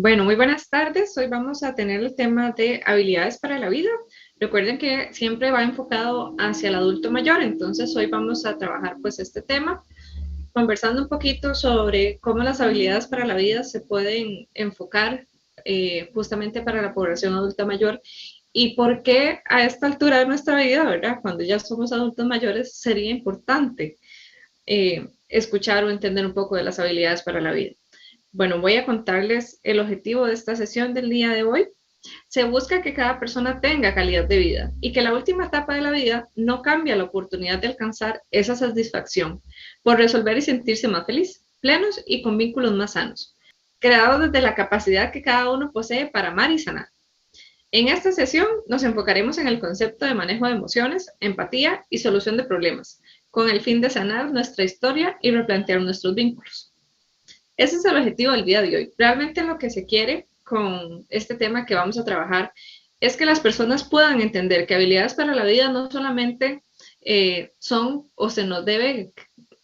Bueno, muy buenas tardes. Hoy vamos a tener el tema de habilidades para la vida. Recuerden que siempre va enfocado hacia el adulto mayor, entonces hoy vamos a trabajar pues este tema, conversando un poquito sobre cómo las habilidades para la vida se pueden enfocar justamente para la población adulta mayor y por qué a esta altura de nuestra vida, ¿verdad? Cuando ya somos adultos mayores, sería importante escuchar o entender un poco de las habilidades para la vida. Bueno, voy a contarles el objetivo de esta sesión del día de hoy. Se busca que cada persona tenga calidad de vida y que la última etapa de la vida no cambie la oportunidad de alcanzar esa satisfacción por resolver y sentirse más feliz, plenos y con vínculos más sanos, creados desde la capacidad que cada uno posee para amar y sanar. En esta sesión nos enfocaremos en el concepto de manejo de emociones, empatía y solución de problemas, con el fin de sanar nuestra historia y replantear nuestros vínculos. Ese es el objetivo del día de hoy. Realmente lo que se quiere con este tema que vamos a trabajar es que las personas puedan entender que habilidades para la vida no solamente son o se nos debe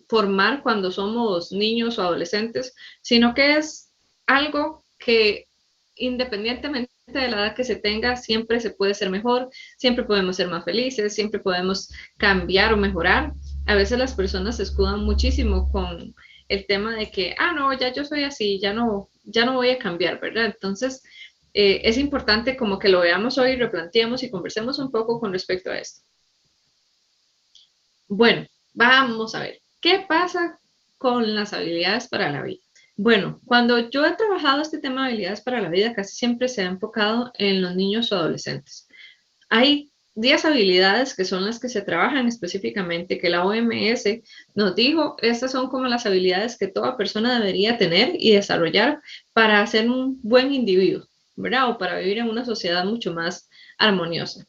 formar cuando somos niños o adolescentes, sino que es algo que independientemente de la edad que se tenga, siempre se puede ser mejor, siempre podemos ser más felices, siempre podemos cambiar o mejorar. A veces las personas se escudan muchísimo con el tema de que, no, ya yo soy así, ya no voy a cambiar, ¿verdad? Entonces, es importante como que lo veamos hoy, replanteemos y conversemos un poco con respecto a esto. Bueno, vamos a ver, ¿qué pasa con las habilidades para la vida? Bueno, cuando yo he trabajado este tema de habilidades para la vida, casi siempre se ha enfocado en los niños o adolescentes. Hay 10 habilidades que son las que se trabajan específicamente, que la OMS nos dijo, estas son como las habilidades que toda persona debería tener y desarrollar para ser un buen individuo, ¿verdad? O para vivir en una sociedad mucho más armoniosa.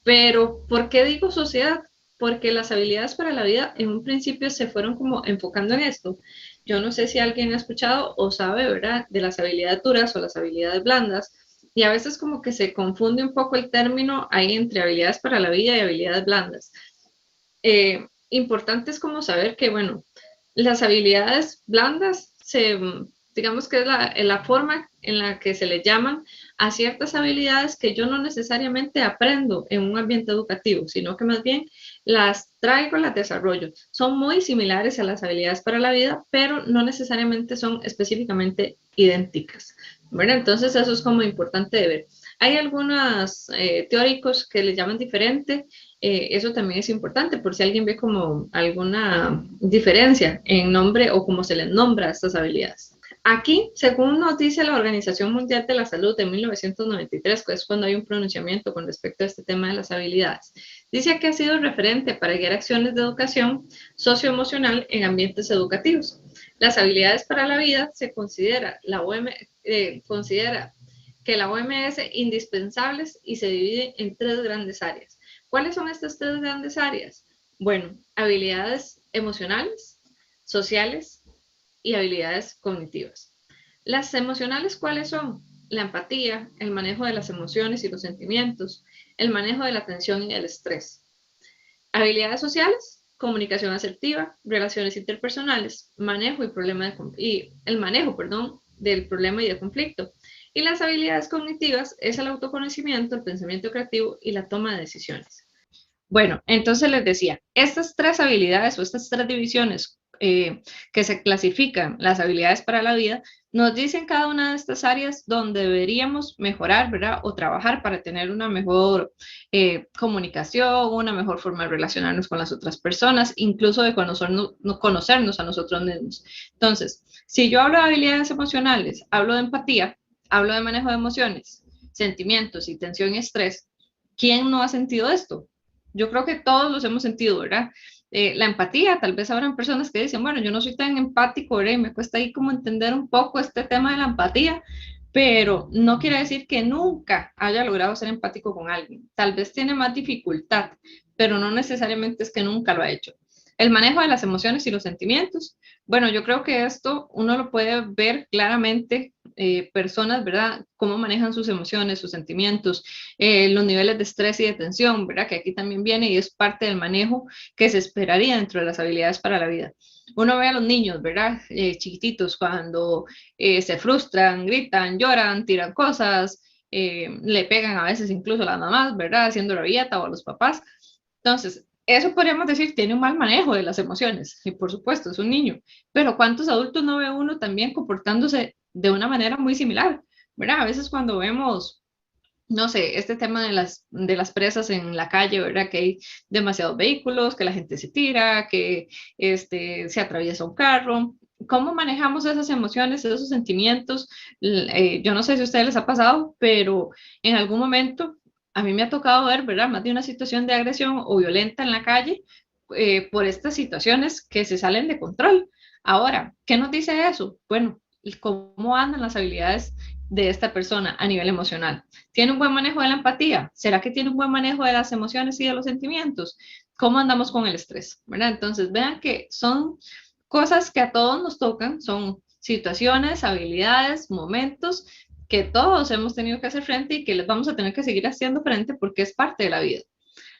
Pero, ¿por qué digo sociedad? Porque las habilidades para la vida en un principio se fueron como enfocando en esto. Yo no sé si alguien ha escuchado o sabe, ¿verdad?, de las habilidades duras o las habilidades blandas. Y a veces como que se confunde un poco el término ahí entre habilidades para la vida y habilidades blandas. Importante es como saber que, bueno, las habilidades blandas digamos que es la forma en la que se le llaman a ciertas habilidades que yo no necesariamente aprendo en un ambiente educativo, sino que más bien las traigo, las desarrollo. Son muy similares a las habilidades para la vida, pero no necesariamente son específicamente idénticas. Bueno, entonces eso es como importante de ver. Hay algunos teóricos que le llaman diferente, eso también es importante por si alguien ve como alguna diferencia en nombre o cómo se les nombra a estas habilidades. Aquí, según nos dice la Organización Mundial de la Salud de 1993, que es cuando hay un pronunciamiento con respecto a este tema de las habilidades, dice que ha sido referente para guiar acciones de educación socioemocional en ambientes educativos. Las habilidades para la vida se considera, considera que la OMS indispensables y se divide en tres grandes áreas. ¿Cuáles son estas tres grandes áreas? Bueno, habilidades emocionales, sociales y habilidades cognitivas. Las emocionales, ¿cuáles son? La empatía, el manejo de las emociones y los sentimientos, el manejo de la tensión y el estrés. Habilidades sociales, comunicación asertiva, relaciones interpersonales, manejo y el manejo, del problema y del conflicto. Y las habilidades cognitivas es el autoconocimiento, el pensamiento creativo y la toma de decisiones. Bueno, entonces les decía, estas tres habilidades o estas tres divisiones que se clasifican las habilidades para la vida, nos dicen cada una de estas áreas donde deberíamos mejorar, ¿verdad? O trabajar para tener una mejor comunicación, una mejor forma de relacionarnos con las otras personas, incluso de conocernos a nosotros mismos. Entonces, si yo hablo de habilidades emocionales, hablo de empatía, hablo de manejo de emociones, sentimientos y tensión y estrés, ¿quién no ha sentido esto? Yo creo que todos los hemos sentido, ¿verdad? La empatía, tal vez habrán personas que dicen, bueno, yo no soy tan empático, ¿verdad? Y me cuesta ahí como entender un poco este tema de la empatía, pero no quiere decir que nunca haya logrado ser empático con alguien. Tal vez tiene más dificultad, pero no necesariamente es que nunca lo ha hecho. El manejo de las emociones y los sentimientos. Bueno, yo creo que esto uno lo puede ver claramente personas, ¿verdad? Cómo manejan sus emociones, sus sentimientos, los niveles de estrés y de tensión, ¿verdad? Que aquí también viene y es parte del manejo que se esperaría dentro de las habilidades para la vida. Uno ve a los niños, ¿verdad? Chiquititos, cuando se frustran, gritan, lloran, tiran cosas, le pegan a veces incluso a las mamás, ¿verdad? Haciendo rabieta o a los papás. Entonces, eso podríamos decir tiene un mal manejo de las emociones, y por supuesto es un niño, pero ¿cuántos adultos no ve uno también comportándose de una manera muy similar? ¿Verdad? A veces cuando vemos, no sé, este tema de las presas en la calle, ¿verdad? Que hay demasiados vehículos, que la gente se tira, que se atraviesa un carro. ¿Cómo manejamos esas emociones, esos sentimientos? Yo no sé si a ustedes les ha pasado, pero en algún momento a mí me ha tocado ver, ¿verdad? Más de una situación de agresión o violenta en la calle por estas situaciones que se salen de control. Ahora, ¿qué nos dice eso? Bueno, cómo andan las habilidades de esta persona a nivel emocional. ¿Tiene un buen manejo de la empatía? ¿Será que tiene un buen manejo de las emociones y de los sentimientos? ¿Cómo andamos con el estrés? ¿Verdad? Entonces, vean que son cosas que a todos nos tocan, son situaciones, habilidades, momentos que todos hemos tenido que hacer frente y que les vamos a tener que seguir haciendo frente porque es parte de la vida.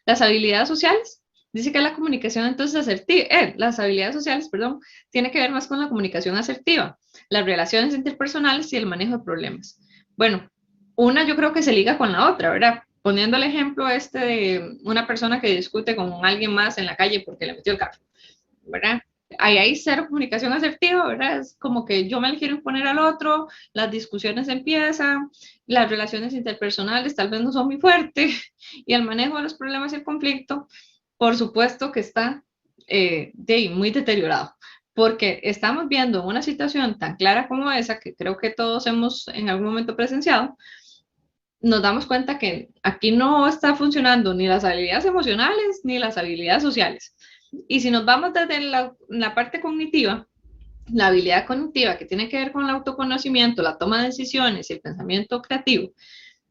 Las habilidades sociales, dice que la comunicación entonces asertiva, las habilidades sociales, perdón, tiene que ver más con la comunicación asertiva, las relaciones interpersonales y el manejo de problemas. Bueno, una yo creo que se liga con la otra, ¿verdad? Poniendo el ejemplo de una persona que discute con alguien más en la calle porque le metió el carro, ¿verdad? Ahí hay cero comunicación asertiva, ¿verdad? Es como que yo me le quiero imponer al otro, las discusiones empiezan, las relaciones interpersonales tal vez no son muy fuertes y el manejo de los problemas y el conflicto, por supuesto que está muy deteriorado, porque estamos viendo una situación tan clara como esa, que creo que todos hemos en algún momento presenciado, nos damos cuenta que aquí no está funcionando ni las habilidades emocionales ni las habilidades sociales. Y si nos vamos desde la parte cognitiva, la habilidad cognitiva que tiene que ver con el autoconocimiento, la toma de decisiones y el pensamiento creativo,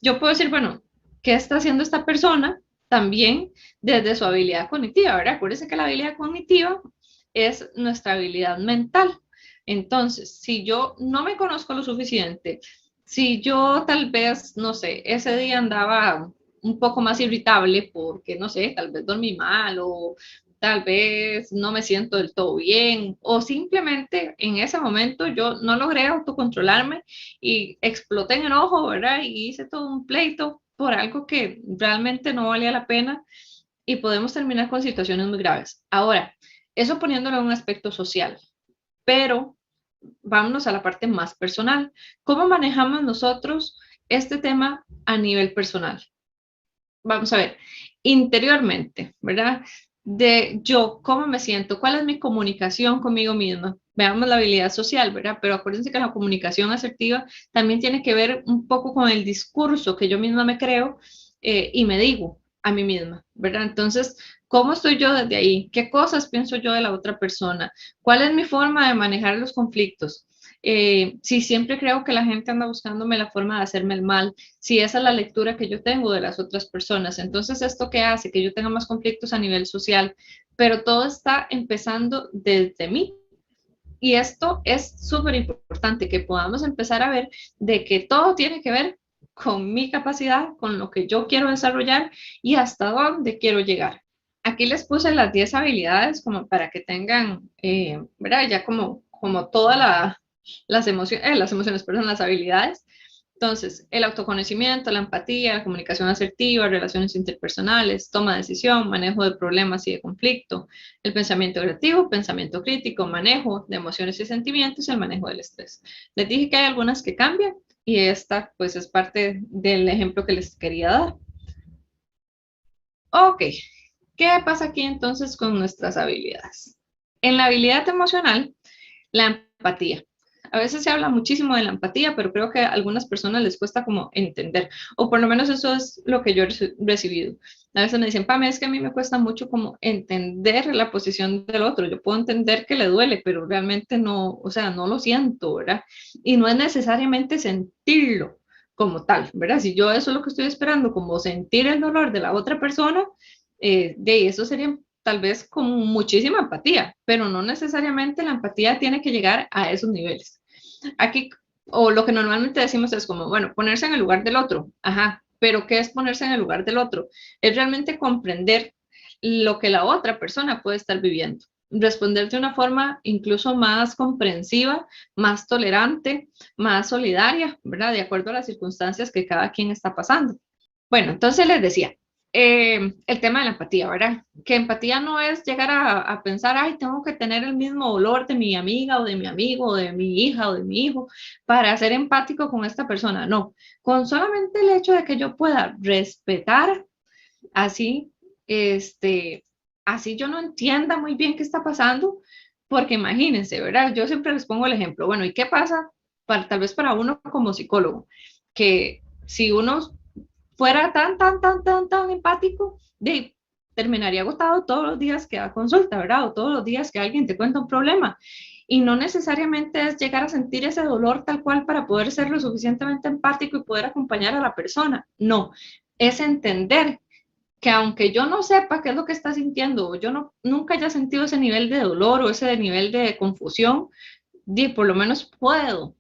yo puedo decir, bueno, ¿qué está haciendo esta persona? También desde su habilidad cognitiva, ¿verdad? Acuérdense que la habilidad cognitiva es nuestra habilidad mental. Entonces, si yo no me conozco lo suficiente, si yo tal vez, no sé, ese día andaba un poco más irritable porque, no sé, tal vez dormí mal o tal vez no me siento del todo bien o simplemente en ese momento yo no logré autocontrolarme y exploté en enojo, ¿verdad? Y hice todo un pleito por algo que realmente no valía la pena y podemos terminar con situaciones muy graves. Ahora, eso poniéndolo en un aspecto social, pero vámonos a la parte más personal. ¿Cómo manejamos nosotros este tema a nivel personal? Vamos a ver, interiormente, ¿verdad? De yo, cómo me siento, cuál es mi comunicación conmigo misma. Veamos la habilidad social, ¿verdad? Pero acuérdense que la comunicación asertiva también tiene que ver un poco con el discurso que yo misma me creo y me digo a mí misma, ¿verdad? Entonces, ¿cómo estoy yo desde ahí? ¿Qué cosas pienso yo de la otra persona? ¿Cuál es mi forma de manejar los conflictos? Si siempre creo que la gente anda buscándome la forma de hacerme el mal, si esa es la lectura que yo tengo de las otras personas. Entonces, ¿esto qué hace? Que yo tenga más conflictos a nivel social, pero todo está empezando desde mí. Y esto es súper importante, que podamos empezar a ver de que todo tiene que ver con mi capacidad, con lo que yo quiero desarrollar y hasta dónde quiero llegar. Aquí les puse las 10 habilidades como para que tengan, ¿verdad? Ya como todas las emociones, perdón, las habilidades. Entonces, el autoconocimiento, la empatía, la comunicación asertiva, relaciones interpersonales, toma de decisión, manejo de problemas y de conflicto, el pensamiento creativo, pensamiento crítico, manejo de emociones y sentimientos y el manejo del estrés. Les dije que hay algunas que cambian y esta pues es parte del ejemplo que les quería dar. Ok, ¿qué pasa aquí entonces con nuestras habilidades? En la habilidad emocional, la empatía. A veces se habla muchísimo de la empatía, pero creo que a algunas personas les cuesta como entender, o por lo menos eso es lo que yo he recibido. A veces me dicen, Pame, es que a mí me cuesta mucho como entender la posición del otro. Yo puedo entender que le duele, pero realmente no, o sea, no lo siento, ¿verdad? Y no es necesariamente sentirlo como tal, ¿verdad? Si yo eso es lo que estoy esperando, como sentir el dolor de la otra persona, de eso sería tal vez con muchísima empatía, pero no necesariamente la empatía tiene que llegar a esos niveles. Aquí o lo que normalmente decimos es como, bueno, ponerse en el lugar del otro, ajá, pero ¿qué es ponerse en el lugar del otro? Es realmente comprender lo que la otra persona puede estar viviendo, responder de una forma incluso más comprensiva, más tolerante, más solidaria, ¿verdad? De acuerdo a las circunstancias que cada quien está pasando. Bueno, entonces les decía, el tema de la empatía, ¿verdad? Que empatía no es llegar a pensar, ay, tengo que tener el mismo dolor de mi amiga o de mi amigo o de mi hija o de mi hijo para ser empático con esta persona. No, con solamente el hecho de que yo pueda respetar así, así yo no entienda muy bien qué está pasando, porque imagínense, ¿verdad? Yo siempre les pongo el ejemplo, bueno, ¿y qué pasa tal vez para uno como psicólogo? Que si uno fuera tan empático, terminaría agotado todos los días que da consulta, ¿verdad? O todos los días que alguien te cuenta un problema. Y no necesariamente es llegar a sentir ese dolor tal cual para poder ser lo suficientemente empático y poder acompañar a la persona. No, es entender que aunque yo no sepa qué es lo que está sintiendo, o yo no, nunca haya sentido ese nivel de dolor o ese nivel de confusión, por lo menos puedo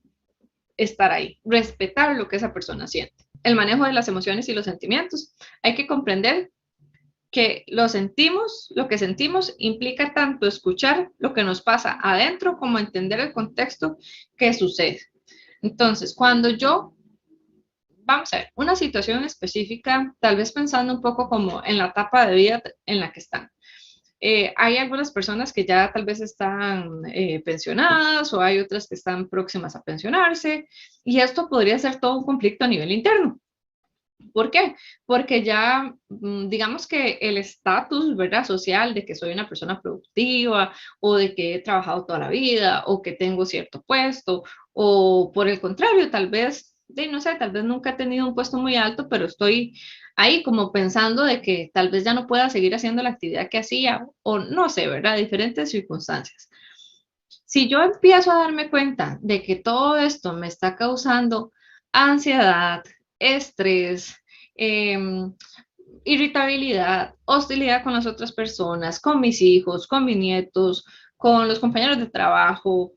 estar ahí, respetar lo que esa persona siente. El manejo de las emociones y los sentimientos. Hay que comprender que lo que sentimos implica tanto escuchar lo que nos pasa adentro como entender el contexto que sucede. Entonces, cuando yo, vamos a ver, una situación específica, tal vez pensando un poco como en la etapa de vida en la que están. Hay algunas personas que ya tal vez están pensionadas o hay otras que están próximas a pensionarse y esto podría ser todo un conflicto a nivel interno. ¿Por qué? Porque ya, digamos que el estatus, ¿verdad? Social de que soy una persona productiva o de que he trabajado toda la vida o que tengo cierto puesto o por el contrario, tal vez, no sé, tal vez nunca he tenido un puesto muy alto, pero estoy ahí como pensando de que tal vez ya no pueda seguir haciendo la actividad que hacía o no sé, ¿verdad? Diferentes circunstancias. Si yo empiezo a darme cuenta de que todo esto me está causando ansiedad, estrés, eh, irritabilidad, hostilidad con las otras personas, con mis hijos, con mis nietos, con los compañeros de trabajo,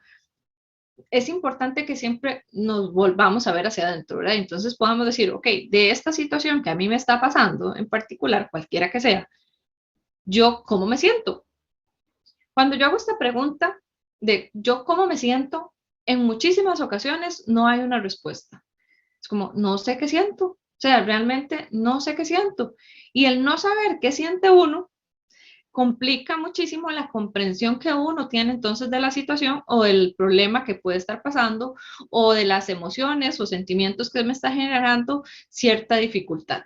es importante que siempre nos volvamos a ver hacia adentro, ¿verdad? Entonces podamos decir, ok, de esta situación que a mí me está pasando, en particular, cualquiera que sea, yo cómo me siento. Cuando yo hago esta pregunta de yo cómo me siento, en muchísimas ocasiones no hay una respuesta. Es como, no sé qué siento. O sea, realmente no sé qué siento. Y el no saber qué siente uno complica muchísimo la comprensión que uno tiene entonces de la situación o del problema que puede estar pasando o de las emociones o sentimientos que me está generando cierta dificultad.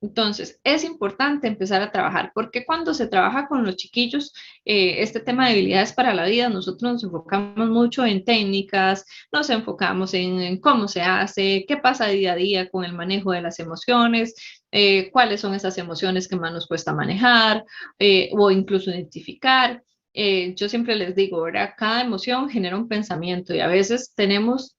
Entonces, es importante empezar a trabajar, porque cuando se trabaja con los chiquillos, este tema de habilidades para la vida, nosotros nos enfocamos mucho en técnicas, nos enfocamos en cómo se hace, qué pasa día a día con el manejo de las emociones, cuáles son esas emociones que más nos cuesta manejar o incluso identificar. Yo siempre les digo, ¿verdad? Cada emoción genera un pensamiento y a veces tenemos,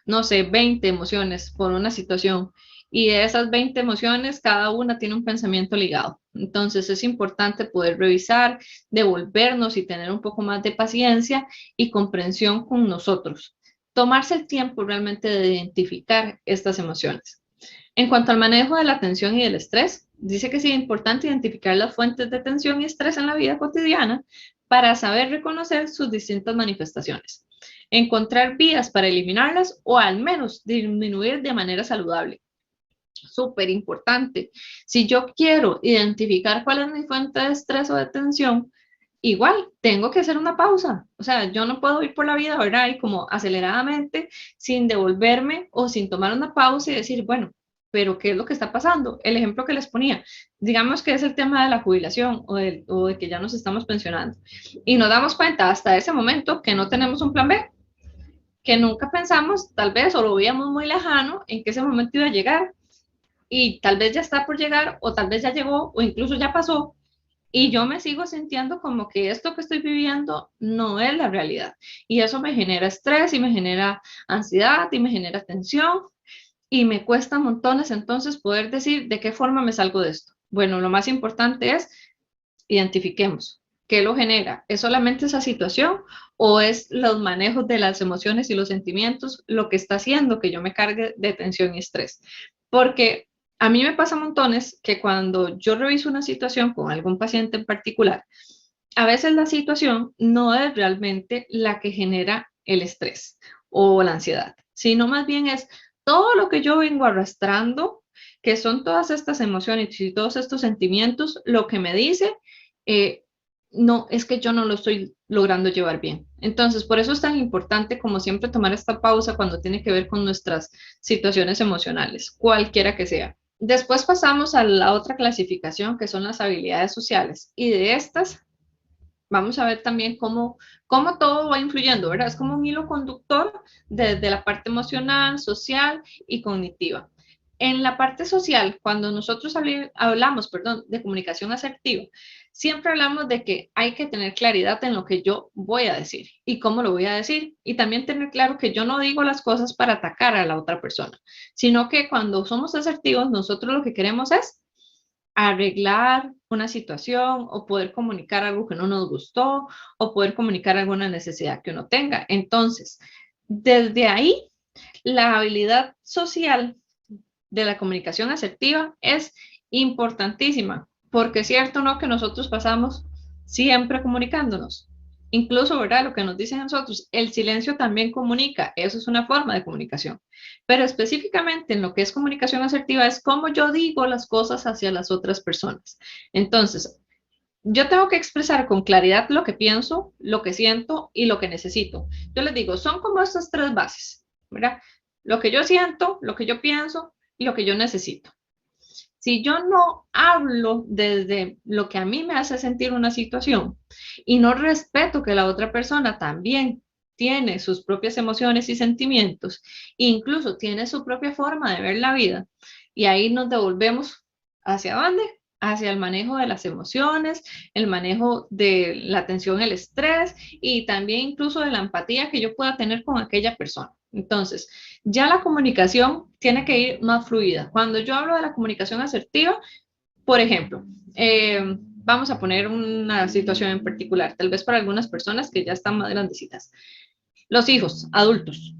no sé, 20 emociones por una situación y de esas 20 emociones, cada una tiene un pensamiento ligado. Entonces es importante poder revisar, devolvernos y tener un poco más de paciencia y comprensión con nosotros. Tomarse el tiempo realmente de identificar estas emociones. En cuanto al manejo de la tensión y del estrés, dice que es importante identificar las fuentes de tensión y estrés en la vida cotidiana para saber reconocer sus distintas manifestaciones, encontrar vías para eliminarlas o al menos disminuir de manera saludable. Súper importante. Si yo quiero identificar cuál es mi fuente de estrés o de tensión, igual tengo que hacer una pausa. O sea, yo no puedo ir por la vida, ¿verdad? Y como aceleradamente, sin devolverme o sin tomar una pausa y decir, bueno, pero ¿qué es lo que está pasando? El ejemplo que les ponía, digamos que es el tema de la jubilación o de que ya nos estamos pensionando. Y nos damos cuenta hasta ese momento que no tenemos un plan B, que nunca pensamos, tal vez, o lo veíamos muy lejano, en que ese momento iba a llegar y tal vez ya está por llegar o tal vez ya llegó o incluso ya pasó y yo me sigo sintiendo como que esto que estoy viviendo no es la realidad y eso me genera estrés y me genera ansiedad y me genera tensión y me cuesta montones entonces poder decir de qué forma me salgo de esto. Bueno, lo más importante es identifiquemos ¿qué lo genera? ¿Es solamente esa situación o es los manejos de las emociones y los sentimientos lo que está haciendo que yo me cargue de tensión y estrés? Porque a mí me pasa montones que cuando yo reviso una situación con algún paciente en particular, a veces la situación no es realmente la que genera el estrés o la ansiedad, sino más bien es todo lo que yo vengo arrastrando, que son todas estas emociones y todos estos sentimientos, lo que me dice, eh, no, es que yo no lo estoy logrando llevar bien. Entonces, por eso es tan importante, como siempre, tomar esta pausa cuando tiene que ver con nuestras situaciones emocionales, cualquiera que sea. Después pasamos a la otra clasificación, que son las habilidades sociales. Y de estas vamos a ver también cómo todo va influyendo, ¿verdad? Es como un hilo conductor desde la parte emocional, social y cognitiva. En la parte social, cuando nosotros hablamos, perdón, de comunicación asertiva, siempre hablamos de que hay que tener claridad en lo que yo voy a decir y cómo lo voy a decir. Y también tener claro que yo no digo las cosas para atacar a la otra persona, sino que cuando somos asertivos, nosotros lo que queremos es arreglar una situación o poder comunicar algo que no nos gustó o poder comunicar alguna necesidad que uno tenga. Entonces, desde ahí, la habilidad social de la comunicación asertiva es importantísima, porque es cierto, ¿no?, que nosotros pasamos siempre comunicándonos. Incluso, ¿verdad? Lo que nos dicen nosotros, el silencio también comunica, eso es una forma de comunicación. Pero específicamente en lo que es comunicación asertiva es cómo yo digo las cosas hacia las otras personas. Entonces, yo tengo que expresar con claridad lo que pienso, lo que siento y lo que necesito. Yo les digo, son como estas tres bases, ¿verdad? Lo que yo siento, lo que yo pienso y lo que yo necesito. Si yo no hablo desde lo que a mí me hace sentir una situación y no respeto que la otra persona también tiene sus propias emociones y sentimientos, incluso tiene su propia forma de ver la vida, y ahí nos devolvemos hacia dónde, hacia el manejo de las emociones, el manejo de la atención, el estrés y también incluso de la empatía que yo pueda tener con aquella persona. Entonces, ya la comunicación tiene que ir más fluida. Cuando yo hablo de la comunicación asertiva, por ejemplo, vamos a poner una situación en particular, tal vez para algunas personas que ya están más grandecitas. Los hijos adultos,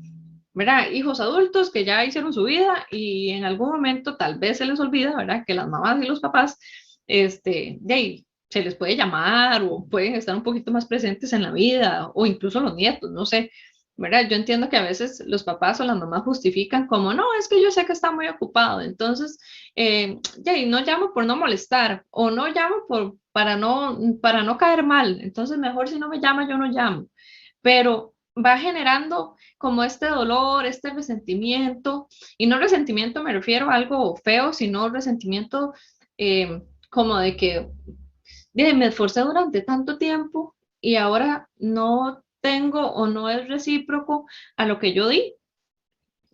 ¿verdad? Hijos adultos que ya hicieron su vida y en algún momento tal vez se les olvida, ¿verdad? Que las mamás y los papás, de ahí, se les puede llamar o pueden estar un poquito más presentes en la vida o incluso los nietos, no sé, ¿verdad? Yo entiendo que a veces los papás o las mamás justifican como, no, es que yo sé que está muy ocupado, entonces, de ahí no llamo por no molestar o no llamo para no caer mal, entonces mejor si no me llama yo no llamo, pero va generando como este dolor, este resentimiento, y no resentimiento me refiero a algo feo, sino resentimiento como de que me esforcé durante tanto tiempo y ahora no tengo o no es recíproco a lo que yo di.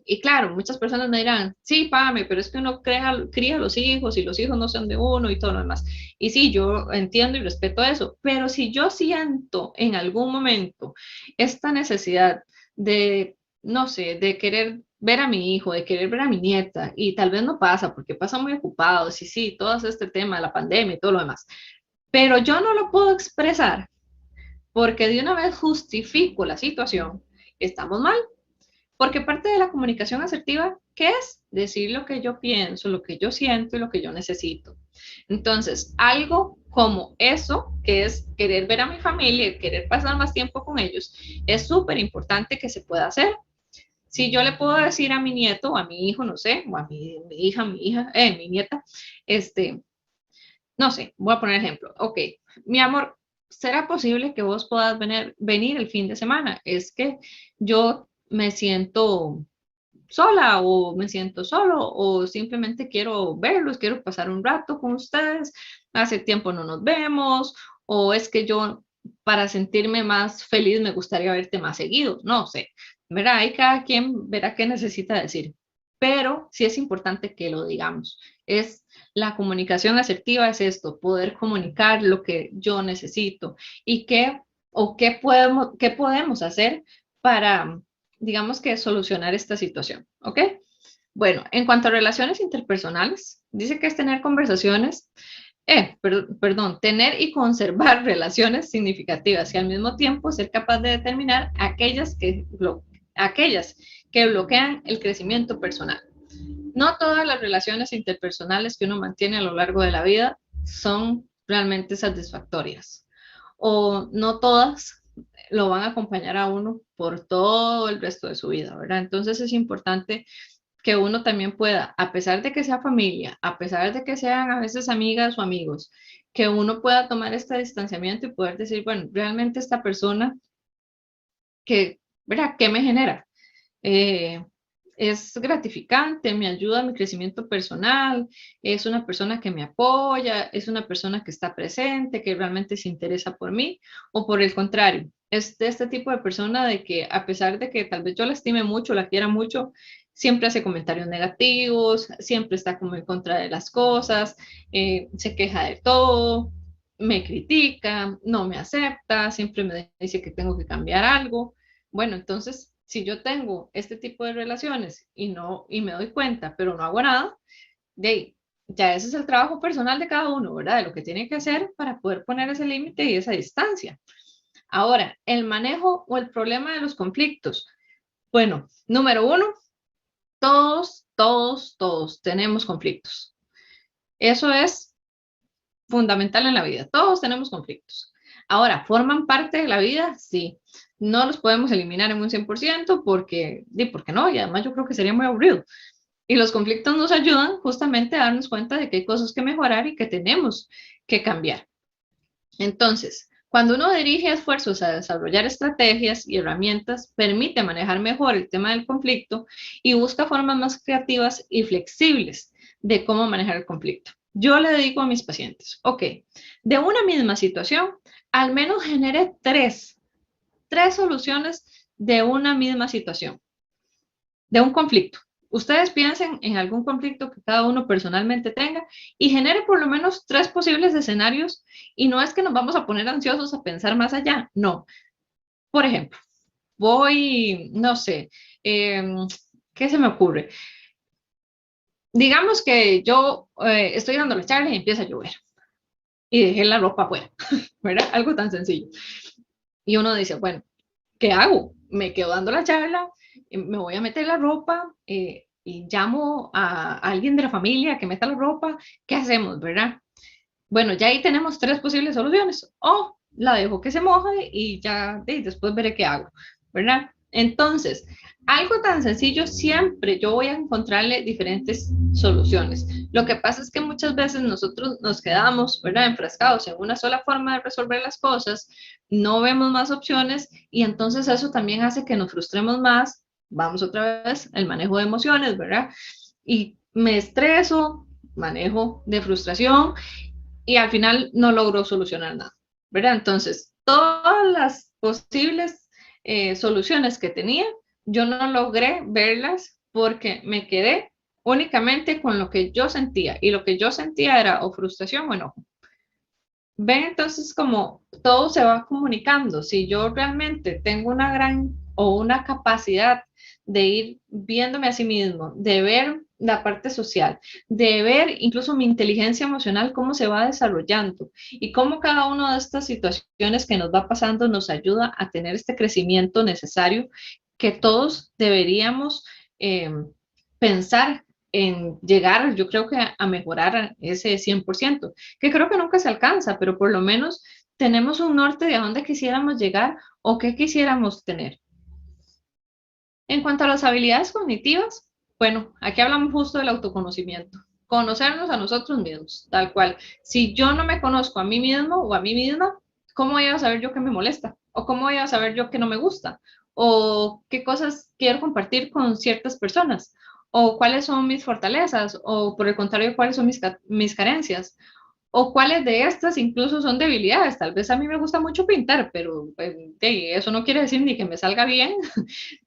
Y claro, muchas personas me dirán, sí, Pame, pero es que uno cría a los hijos y los hijos no son de uno y todo lo demás. Y sí, yo entiendo y respeto eso, pero si yo siento en algún momento esta necesidad de, no sé, de querer ver a mi hijo, de querer ver a mi nieta, y tal vez no pasa porque pasan muy ocupados, y sí, todo este tema de la pandemia y todo lo demás, pero yo no lo puedo expresar porque de una vez justifico la situación, estamos mal. Porque parte de la comunicación asertiva, ¿qué es? Decir lo que yo pienso, lo que yo siento y lo que yo necesito. Entonces, algo como eso, que es querer ver a mi familia y querer pasar más tiempo con ellos, es súper importante que se pueda hacer. Si yo le puedo decir a mi nieto o a mi hijo, no sé, o a mi nieta, no sé, voy a poner ejemplo. Ok, mi amor, ¿será posible que vos puedas venir el fin de semana? Es que yo me siento sola o me siento solo o simplemente quiero verlos, quiero pasar un rato con ustedes, hace tiempo no nos vemos o es que yo para sentirme más feliz me gustaría verte más seguido, no sé, ¿verdad? Ahí cada quien verá qué necesita decir, pero sí es importante que lo digamos. Es la comunicación asertiva es esto, poder comunicar lo que yo necesito y qué podemos hacer para, digamos, que solucionar esta situación, ¿ok? Bueno, en cuanto a relaciones interpersonales, dice que es tener conversaciones perdón, tener y conservar relaciones significativas y al mismo tiempo ser capaz de determinar aquellas que bloquean el crecimiento personal. No todas las relaciones interpersonales que uno mantiene a lo largo de la vida son realmente satisfactorias, o no todas lo van a acompañar a uno por todo el resto de su vida, ¿verdad? Entonces es importante que uno también pueda, a pesar de que sea familia, a pesar de que sean a veces amigas o amigos, que uno pueda tomar este distanciamiento y poder decir, bueno, realmente esta persona que, ¿verdad? ¿Qué me genera? Eh, es gratificante, me ayuda a mi crecimiento personal, es una persona que me apoya, es una persona que está presente, que realmente se interesa por mí, o por el contrario, es de este tipo de persona de que a pesar de que tal vez yo la estime mucho, la quiera mucho, siempre hace comentarios negativos, siempre está como en contra de las cosas, se queja de todo, me critica, no me acepta, siempre me dice que tengo que cambiar algo. Bueno, entonces, si yo tengo este tipo de relaciones y me doy cuenta, pero no hago nada, ya ese es el trabajo personal de cada uno, ¿verdad? De lo que tiene que hacer para poder poner ese límite y esa distancia. Ahora, el manejo o el problema de los conflictos. Bueno, número uno, todos tenemos conflictos. Eso es fundamental en la vida. Todos tenemos conflictos. Ahora, ¿forman parte de la vida? Sí. No los podemos eliminar en un 100% porque no, y además yo creo que sería muy aburrido. Y los conflictos nos ayudan justamente a darnos cuenta de que hay cosas que mejorar y que tenemos que cambiar. Entonces, cuando uno dirige esfuerzos a desarrollar estrategias y herramientas, permite manejar mejor el tema del conflicto y busca formas más creativas y flexibles de cómo manejar el conflicto. Yo le digo a mis pacientes, ok, de una misma situación, al menos genere tres soluciones de una misma situación, de un conflicto. Ustedes piensen en algún conflicto que cada uno personalmente tenga y genere por lo menos tres posibles escenarios y no es que nos vamos a poner ansiosos a pensar más allá, no. Por ejemplo, no sé, ¿qué se me ocurre? Digamos que yo estoy dando la charla y empieza a llover y dejé la ropa afuera, ¿verdad? Algo tan sencillo. Y uno dice, bueno, ¿qué hago? Me quedo dando la charla, me voy a meter la ropa y llamo a alguien de la familia que meta la ropa. ¿Qué hacemos, verdad? Bueno, ya ahí tenemos tres posibles soluciones. O la dejo que se moje y ya después veré qué hago, ¿verdad? Entonces, algo tan sencillo, siempre yo voy a encontrarle diferentes soluciones. Lo que pasa es que muchas veces nosotros nos quedamos, ¿verdad? Enfrascados en una sola forma de resolver las cosas, no vemos más opciones y entonces eso también hace que nos frustremos más. Vamos otra vez, el manejo de emociones, ¿verdad? Y me estreso, manejo de frustración y al final no logró solucionar nada, ¿verdad? Entonces, todas las posibles soluciones que tenía, yo no logré verlas porque me quedé únicamente con lo que yo sentía y lo que yo sentía era o frustración o enojo. Ven entonces como todo se va comunicando. Si yo realmente tengo una gran o una capacidad de ir viéndome a sí mismo, de ver la parte social, de ver incluso mi inteligencia emocional, cómo se va desarrollando y cómo cada una de estas situaciones que nos va pasando nos ayuda a tener este crecimiento necesario que todos deberíamos eh, pensar en llegar, yo creo que a mejorar ese 100% que creo que nunca se alcanza, pero por lo menos tenemos un norte de a dónde quisiéramos llegar o qué quisiéramos tener. En cuanto a las habilidades cognitivas, bueno, aquí hablamos justo del autoconocimiento, conocernos a nosotros mismos, tal cual. Si yo no me conozco a mí mismo o a mí misma, ¿cómo voy a saber yo qué me molesta? ¿O cómo voy a saber yo qué no me gusta? ¿O qué cosas quiero compartir con ciertas personas? ¿O cuáles son mis fortalezas? ¿O por el contrario, cuáles son mis carencias? O cuáles de estas incluso son debilidades. Tal vez a mí me gusta mucho pintar, pero eso no quiere decir ni que me salga bien,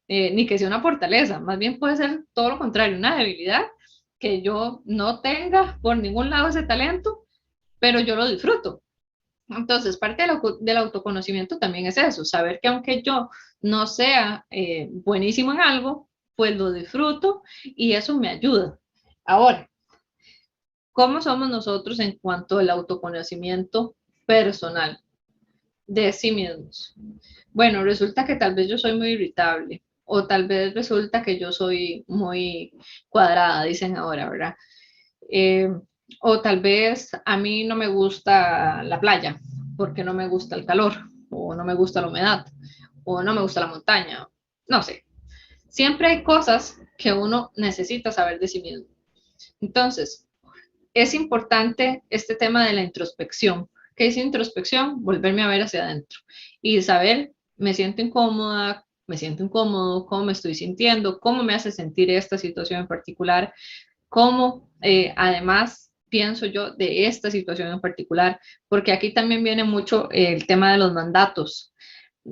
ni que sea una fortaleza. Más bien puede ser todo lo contrario, una debilidad que yo no tenga por ningún lado ese talento, pero yo lo disfruto. Entonces, parte del autoconocimiento también es eso, saber que aunque yo no sea buenísimo en algo, pues lo disfruto y eso me ayuda. Ahora, ¿Cómo somos nosotros en cuanto al autoconocimiento personal de sí mismos? Bueno, resulta que tal vez yo soy muy irritable o tal vez resulta que yo soy muy cuadrada, dicen ahora, ¿verdad? Eh, o tal vez a mí no me gusta la playa porque no me gusta el calor o no me gusta la humedad o no me gusta la montaña, no sé. Siempre hay cosas que uno necesita saber de sí mismo. Entonces, es importante este tema de la introspección. ¿Qué es introspección? Volverme a ver hacia adentro y saber, me siento incómoda, me siento incómodo, cómo me estoy sintiendo, cómo me hace sentir esta situación en particular, cómo además pienso yo de esta situación en particular, porque aquí también viene mucho el tema de los mandatos.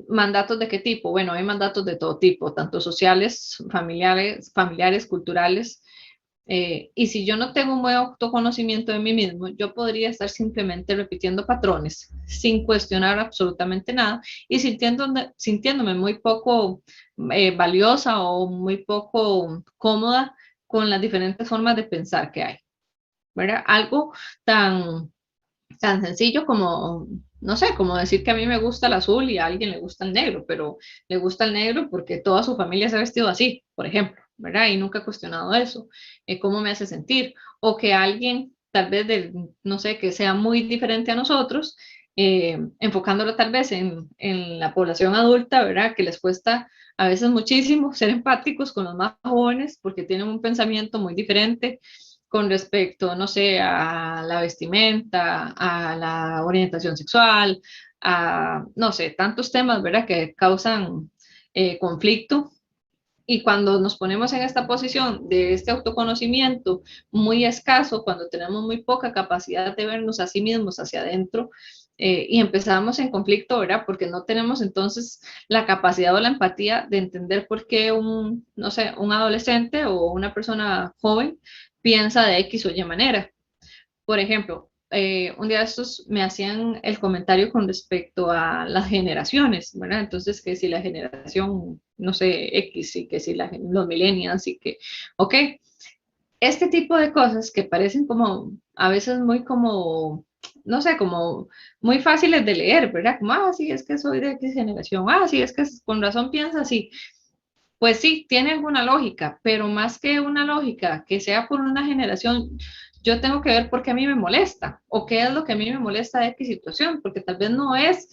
¿Mandatos de qué tipo? Bueno, hay mandatos de todo tipo, tanto sociales, familiares, culturales, y si yo no tengo un buen autoconocimiento de mí mismo, yo podría estar simplemente repitiendo patrones sin cuestionar absolutamente nada y sintiéndome muy poco valiosa o muy poco cómoda con las diferentes formas de pensar que hay, ¿verdad? Algo tan, tan sencillo como, no sé, como decir que a mí me gusta el azul y a alguien le gusta el negro, pero le gusta el negro porque toda su familia se ha vestido así, por ejemplo, ¿verdad? Y nunca he cuestionado eso, cómo me hace sentir, o que alguien, tal vez, no sé, que sea muy diferente a nosotros, enfocándolo tal vez en la población adulta, ¿verdad? Que les cuesta a veces muchísimo ser empáticos con los más jóvenes porque tienen un pensamiento muy diferente con respecto, no sé, a la vestimenta, a la orientación sexual, a, no sé, tantos temas, ¿verdad?, que causan conflicto. Y cuando nos ponemos en esta posición de este autoconocimiento muy escaso, cuando tenemos muy poca capacidad de vernos a sí mismos hacia adentro, y empezamos en conflicto, ¿verdad? Porque no tenemos entonces la capacidad o la empatía de entender por qué un, no sé, un adolescente o una persona joven piensa de X o Y manera. Por ejemplo, un día de estos me hacían el comentario con respecto a las generaciones, ¿verdad? Entonces, que si la generación, no sé, X y que si los millennials y que, ok, este tipo de cosas que parecen como, a veces muy como, no sé, como muy fáciles de leer, ¿verdad? Como, ah, sí, es que soy de X generación, ah, sí, es que con razón piensa así. Pues sí, tiene alguna lógica, pero más que una lógica que sea por una generación, yo tengo que ver por qué a mí me molesta o qué es lo que a mí me molesta de X situación, porque tal vez no es,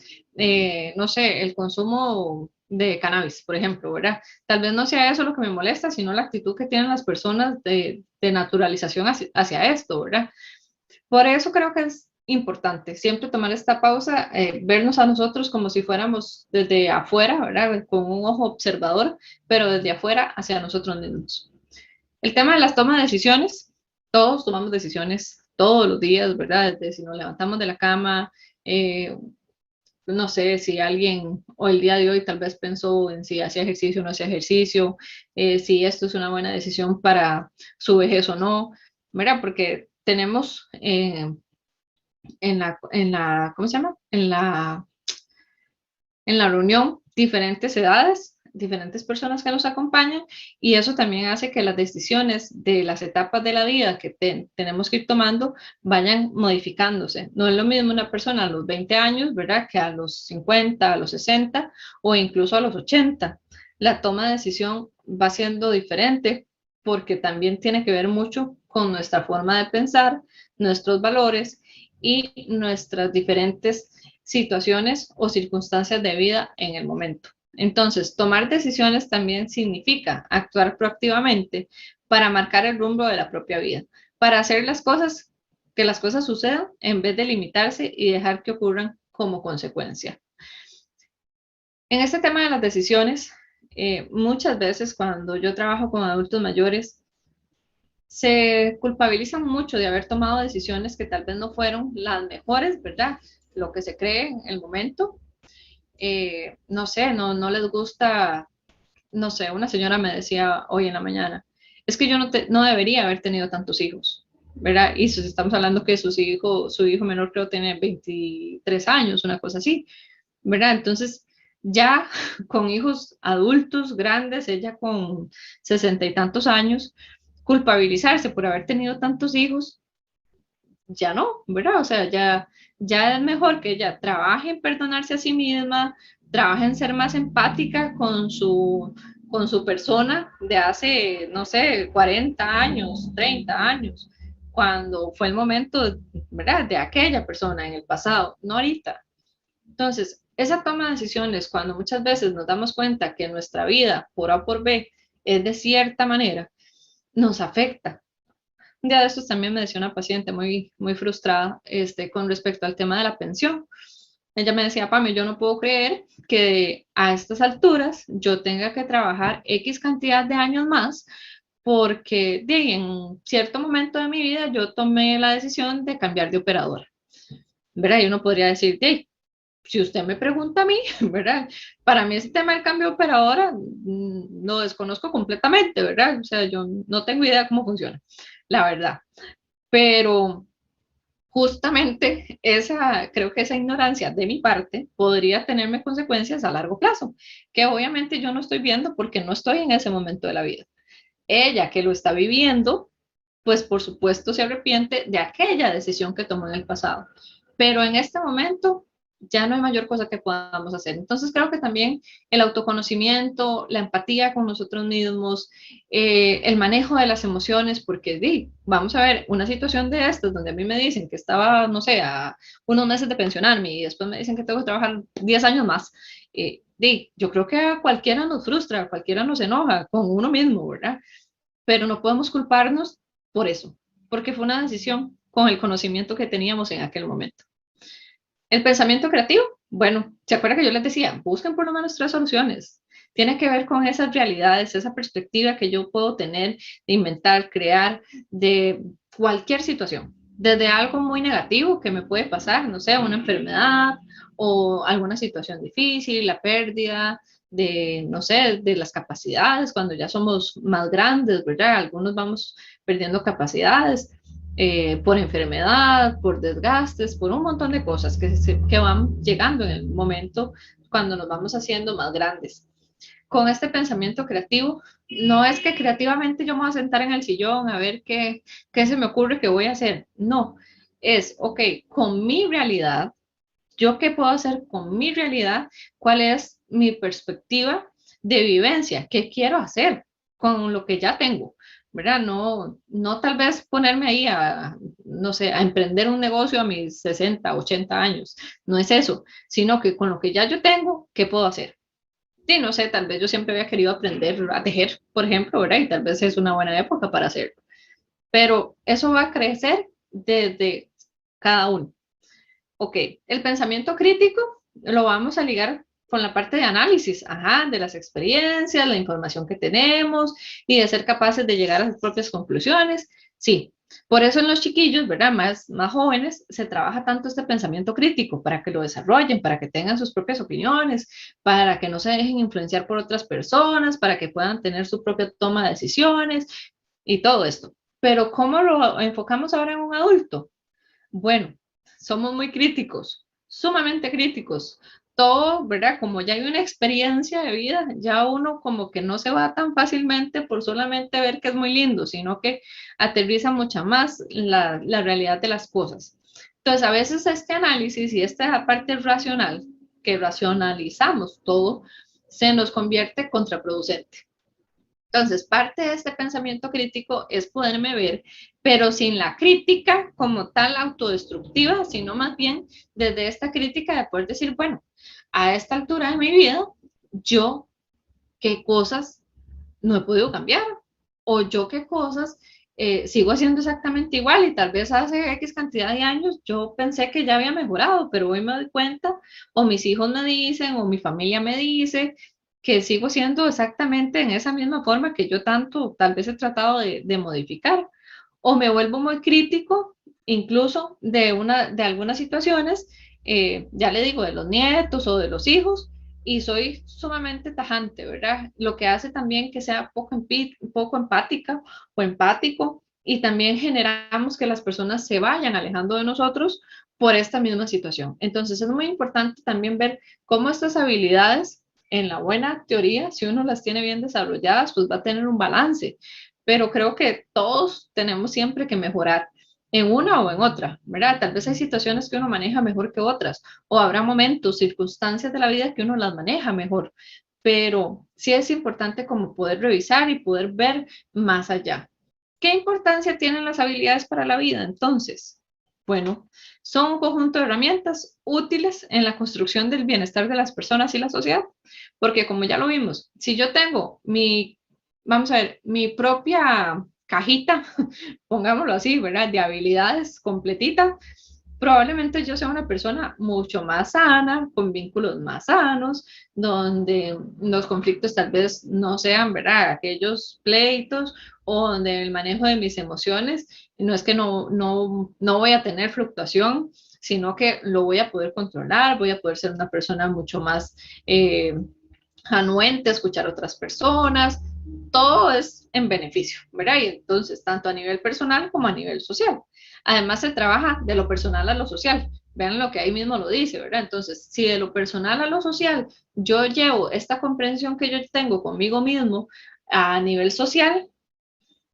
no sé, el consumo de cannabis, por ejemplo, ¿verdad? Tal vez no sea eso lo que me molesta, sino la actitud que tienen las personas de naturalización hacia esto, ¿verdad? Por eso creo que es importante siempre tomar esta pausa, vernos a nosotros como si fuéramos desde afuera, ¿verdad? Con un ojo observador, pero desde afuera hacia nosotros mismos. El tema de las tomas de decisiones, todos tomamos decisiones todos los días, ¿verdad? Desde si nos levantamos de la cama, eh, no sé si alguien o el día de hoy tal vez pensó en si hacía ejercicio o no hacía ejercicio, si esto es una buena decisión para su vejez o no, ¿verdad? Porque tenemos ¿cómo se llama? En la reunión diferentes edades, diferentes personas que nos acompañan y eso también hace que las decisiones de las etapas de la vida que tenemos que ir tomando vayan modificándose. No es lo mismo una persona a los 20 años, ¿verdad? Que a los 50, a los 60 o incluso a los 80. La toma de decisión va siendo diferente porque también tiene que ver mucho con nuestra forma de pensar, nuestros valores y nuestras diferentes situaciones o circunstancias de vida en el momento. Entonces, tomar decisiones también significa actuar proactivamente para marcar el rumbo de la propia vida, para hacer las cosas, que las cosas sucedan en vez de limitarse y dejar que ocurran como consecuencia. En este tema de las decisiones, muchas veces cuando yo trabajo con adultos mayores, se culpabilizan mucho de haber tomado decisiones que tal vez no fueron las mejores, ¿verdad? Lo que se cree en el momento. No sé, no les gusta, no sé, una señora me decía hoy en la mañana, es que yo no debería haber tenido tantos hijos, ¿verdad? Y si estamos hablando que su hijo menor creo tiene 23 años, una cosa así, ¿verdad? Entonces, ya con hijos adultos, grandes, ella con 60 y tantos años, culpabilizarse por haber tenido tantos hijos, ya no, ¿verdad? O sea, ya es mejor que ella trabaje en perdonarse a sí misma, trabaje en ser más empática con su persona de hace, no sé, 40 años, 30 años, cuando fue el momento, ¿verdad? De aquella persona en el pasado, no ahorita. Entonces, esa toma de decisiones, cuando muchas veces nos damos cuenta que nuestra vida, por A o por B, es de cierta manera, nos afecta. Un día de estos también me decía una paciente muy frustrada con respecto al tema de la pensión. Ella me decía, Pame, yo no puedo creer que a estas alturas yo tenga que trabajar X cantidad de años más porque en cierto momento de mi vida yo tomé la decisión de cambiar de operadora. ¿Verdad? Y uno podría decir, si usted me pregunta a mí, ¿verdad? Para mí ese tema del cambio de operadora lo desconozco completamente, ¿verdad? O sea, yo no tengo idea cómo funciona, la verdad. Pero justamente creo que esa ignorancia de mi parte podría tenerme consecuencias a largo plazo, que obviamente yo no estoy viendo porque no estoy en ese momento de la vida. Ella que lo está viviendo, pues por supuesto se arrepiente de aquella decisión que tomó en el pasado. Pero en este momento ya no hay mayor cosa que podamos hacer. Entonces creo que también el autoconocimiento, la empatía con nosotros mismos, el manejo de las emociones, porque vamos a ver, una situación de estas donde a mí me dicen que estaba, no sé, a unos meses de pensionarme y después me dicen que tengo que trabajar 10 años más, yo creo que a cualquiera nos frustra, a cualquiera nos enoja con uno mismo, ¿verdad? Pero no podemos culparnos por eso, porque fue una decisión con el conocimiento que teníamos en aquel momento. El pensamiento creativo, bueno, ¿se acuerdan que yo les decía? Busquen por lo menos tres soluciones. Tiene que ver con esas realidades, esa perspectiva que yo puedo tener de inventar, crear, de cualquier situación. Desde algo muy negativo que me puede pasar, no sé, una enfermedad o alguna situación difícil, la pérdida de, no sé, de las capacidades cuando ya somos más grandes, ¿verdad? Algunos vamos perdiendo capacidades por enfermedad, por desgastes, por un montón de cosas que van llegando en el momento cuando nos vamos haciendo más grandes. Con este pensamiento creativo, no es que creativamente yo me voy a sentar en el sillón a ver qué se me ocurre que voy a hacer. No, es, ok, con mi realidad, ¿yo qué puedo hacer con mi realidad? ¿Cuál es mi perspectiva de vivencia? ¿Qué quiero hacer con lo que ya tengo? ¿Verdad? No tal vez ponerme ahí no sé, a emprender un negocio a mis 60, 80 años. No es eso, sino que con lo que ya yo tengo, ¿qué puedo hacer? Sí, no sé, tal vez yo siempre había querido aprender a tejer, por ejemplo, ¿verdad? Y tal vez es una buena época para hacerlo. Pero eso va a crecer desde cada uno. Ok, el pensamiento crítico lo vamos a ligar con la parte de análisis, ajá, de las experiencias, la información que tenemos y de ser capaces de llegar a sus propias conclusiones. Sí, por eso en los chiquillos, ¿verdad? Más jóvenes, se trabaja tanto este pensamiento crítico para que lo desarrollen, para que tengan sus propias opiniones, para que no se dejen influenciar por otras personas, para que puedan tener su propia toma de decisiones y todo esto. Pero ¿cómo lo enfocamos ahora en un adulto? Bueno, somos muy críticos, sumamente críticos. Todo, ¿verdad? Como ya hay una experiencia de vida, ya uno como que no se va tan fácilmente por solamente ver que es muy lindo, sino que aterriza mucha más la realidad de las cosas. Entonces, a veces este análisis y esta parte racional, que racionalizamos todo, se nos convierte contraproducente. Entonces, parte de este pensamiento crítico es poderme ver, pero sin la crítica como tal autodestructiva, sino más bien desde esta crítica de poder decir, bueno, a esta altura de mi vida, yo qué cosas no he podido cambiar o yo qué cosas sigo haciendo exactamente igual y tal vez hace X cantidad de años yo pensé que ya había mejorado, pero hoy me doy cuenta o mis hijos me dicen o mi familia me dice que sigo siendo exactamente en esa misma forma que yo tanto tal vez he tratado de modificar o me vuelvo muy crítico incluso de algunas situaciones, ya le digo, de los nietos o de los hijos, y soy sumamente tajante, ¿verdad? Lo que hace también que sea poco empática o empático y también generamos que las personas se vayan alejando de nosotros por esta misma situación. Entonces es muy importante también ver cómo estas habilidades, en la buena teoría, si uno las tiene bien desarrolladas, pues va a tener un balance, pero creo que todos tenemos siempre que mejorar. en una o en otra, ¿verdad? Tal vez hay situaciones que uno maneja mejor que otras, o habrá momentos, circunstancias de la vida que uno las maneja mejor, pero sí es importante como poder revisar y poder ver más allá. ¿Qué importancia tienen las habilidades para la vida entonces? Bueno, son un conjunto de herramientas útiles en la construcción del bienestar de las personas y la sociedad, porque como ya lo vimos, si yo tengo vamos a ver, mi propia cajita, pongámoslo así, ¿verdad? De habilidades completita, probablemente yo sea una persona mucho más sana, con vínculos más sanos, donde los conflictos tal vez no sean, ¿verdad? Aquellos pleitos o donde el manejo de mis emociones no es que no voy a tener fluctuación, sino que lo voy a poder controlar, voy a poder ser una persona mucho más anuente, escuchar a otras personas, todo es en beneficio, ¿verdad? Y entonces, tanto a nivel personal como a nivel social. Además, se trabaja de lo personal a lo social. Vean lo que ahí mismo lo dice, ¿verdad? Entonces, si de lo personal a lo social yo llevo esta comprensión que yo tengo conmigo mismo a nivel social,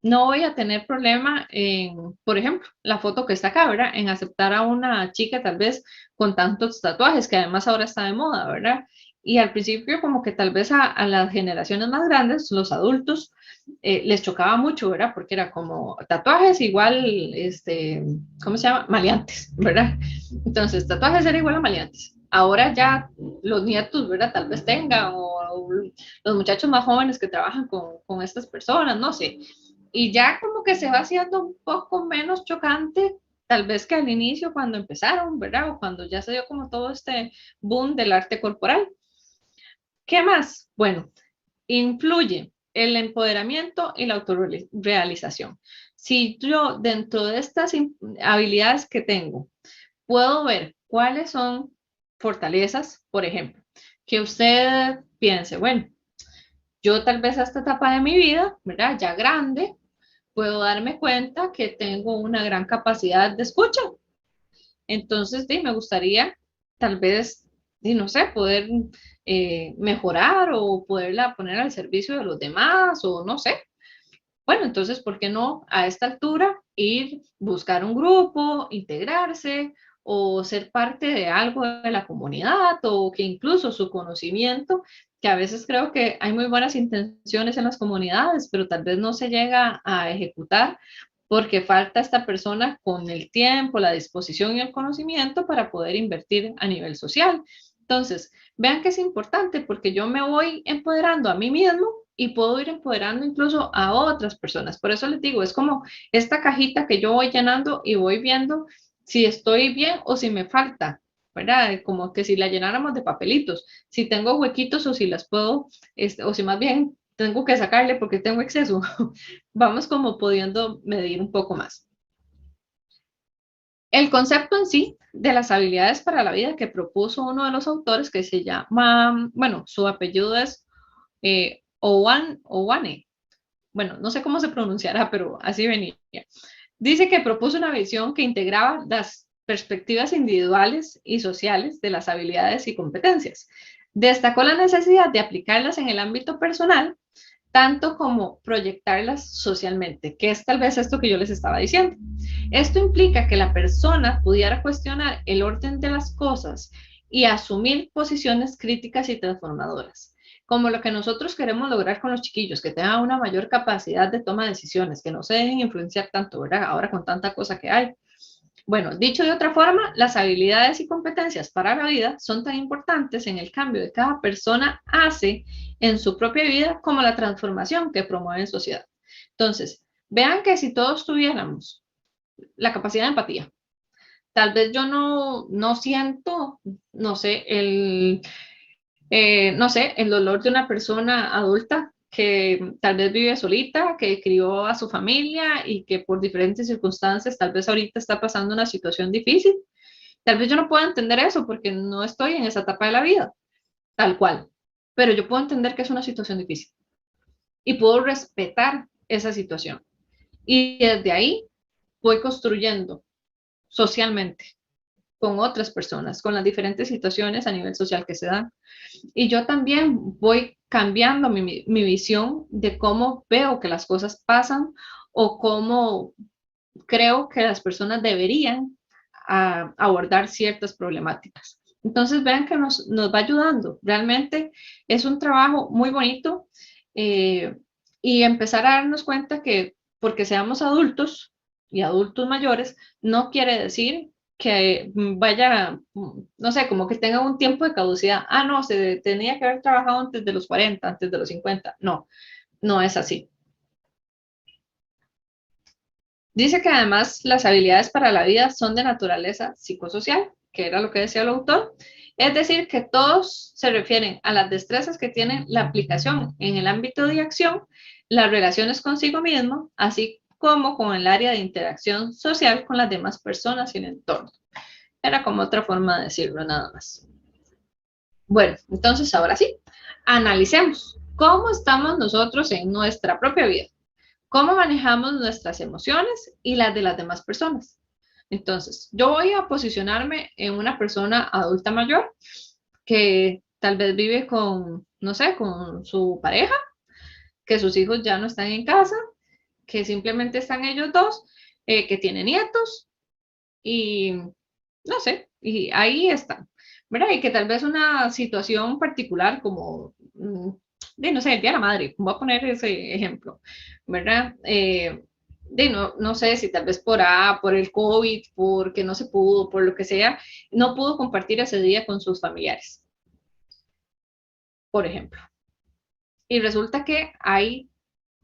no voy a tener problema en, por ejemplo, la foto que está acá, ¿verdad? En aceptar a una chica tal vez con tantos tatuajes, que además ahora está de moda, ¿verdad? Y al principio como que tal vez a las generaciones más grandes, los adultos, les chocaba mucho, ¿verdad? Porque era como tatuajes igual, ¿cómo se llama? Maleantes, ¿verdad? Entonces, tatuajes era igual a maleantes. Ahora ya los nietos, ¿verdad? Tal vez tengan, o los muchachos más jóvenes que trabajan con estas personas, no sé, y ya como que se va haciendo un poco menos chocante, tal vez que al inicio cuando empezaron, ¿verdad? O cuando ya se dio como todo este boom del arte corporal. ¿Qué más? Bueno, influye el empoderamiento y la autorrealización. Si yo dentro de estas habilidades que tengo puedo ver cuáles son fortalezas, por ejemplo, que usted piense, bueno, yo tal vez a esta etapa de mi vida, ¿verdad? Ya grande, puedo darme cuenta que tengo una gran capacidad de escucha. Entonces, sí, me gustaría tal vez, sí, no sé, poder mejorar o poderla poner al servicio de los demás o no sé. Bueno, entonces, ¿por qué no a esta altura ir, buscar un grupo, integrarse o ser parte de algo de la comunidad o que incluso su conocimiento, que a veces creo que hay muy buenas intenciones en las comunidades, pero tal vez no se llega a ejecutar porque falta esta persona con el tiempo, la disposición y el conocimiento para poder invertir a nivel social. Entonces, vean que es importante porque yo me voy empoderando a mí mismo y puedo ir empoderando incluso a otras personas. Por eso les digo, es como esta cajita que yo voy llenando y voy viendo si estoy bien o si me falta, ¿verdad? Como que si la llenáramos de papelitos, si tengo huequitos o si las puedo, o si más bien tengo que sacarle porque tengo exceso. Vamos como pudiendo medir un poco más. El concepto en sí de las habilidades para la vida que propuso uno de los autores que se llama, bueno, su apellido es Owane. Bueno, no sé cómo se pronunciará, pero así venía. Dice que propuso una visión que integraba las perspectivas individuales y sociales de las habilidades y competencias. Destacó la necesidad de aplicarlas en el ámbito personal tanto como proyectarlas socialmente, que es tal vez esto que yo les estaba diciendo. Esto implica que la persona pudiera cuestionar el orden de las cosas y asumir posiciones críticas y transformadoras, como lo que nosotros queremos lograr con los chiquillos, que tengan una mayor capacidad de toma de decisiones, que no se dejen influenciar tanto, ¿verdad? Ahora con tanta cosa que hay. Bueno, dicho de otra forma, las habilidades y competencias para la vida son tan importantes en el cambio de cada persona hace en su propia vida como la transformación que promueve en sociedad. Entonces, vean que si todos tuviéramos la capacidad de empatía, tal vez yo no siento, no sé, no sé, el dolor de una persona adulta que tal vez vive solita, que crió a su familia y que por diferentes circunstancias tal vez ahorita está pasando una situación difícil. Tal vez yo no pueda entender eso porque no estoy en esa etapa de la vida, tal cual, pero yo puedo entender que es una situación difícil y puedo respetar esa situación. Y desde ahí voy construyendo socialmente con otras personas, con las diferentes situaciones a nivel social que se dan. Y yo también voy cambiando mi visión de cómo veo que las cosas pasan o cómo creo que las personas deberían abordar ciertas problemáticas. Entonces vean que nos va ayudando. Realmente es un trabajo muy bonito y empezar a darnos cuenta que porque seamos adultos y adultos mayores, no quiere decir que vaya, no sé, como que tenga un tiempo de caducidad. Ah, no, se tenía que haber trabajado antes de los 40, antes de los 50. No, no es así. Dice que además las habilidades para la vida son de naturaleza psicosocial, que era lo que decía el autor. Es decir, que todos se refieren a las destrezas que tiene la aplicación en el ámbito de acción, las relaciones consigo mismo, así como con el área de interacción social con las demás personas y el entorno. Era como otra forma de decirlo nada más. Bueno, entonces ahora sí, analicemos cómo estamos nosotros en nuestra propia vida, cómo manejamos nuestras emociones y las de las demás personas. Entonces, yo voy a posicionarme en una persona adulta mayor que tal vez vive con, no sé, con su pareja, que sus hijos ya no están en casa, que simplemente están ellos dos, que tiene nietos y no sé, y ahí están, ¿verdad? Y que tal vez una situación particular como, de no sé, el Día de la Madre, voy a poner ese ejemplo, ¿verdad? De no sé si tal vez por el COVID, porque no se pudo, por lo que sea, no pudo compartir ese día con sus familiares, por ejemplo. Y resulta que hay,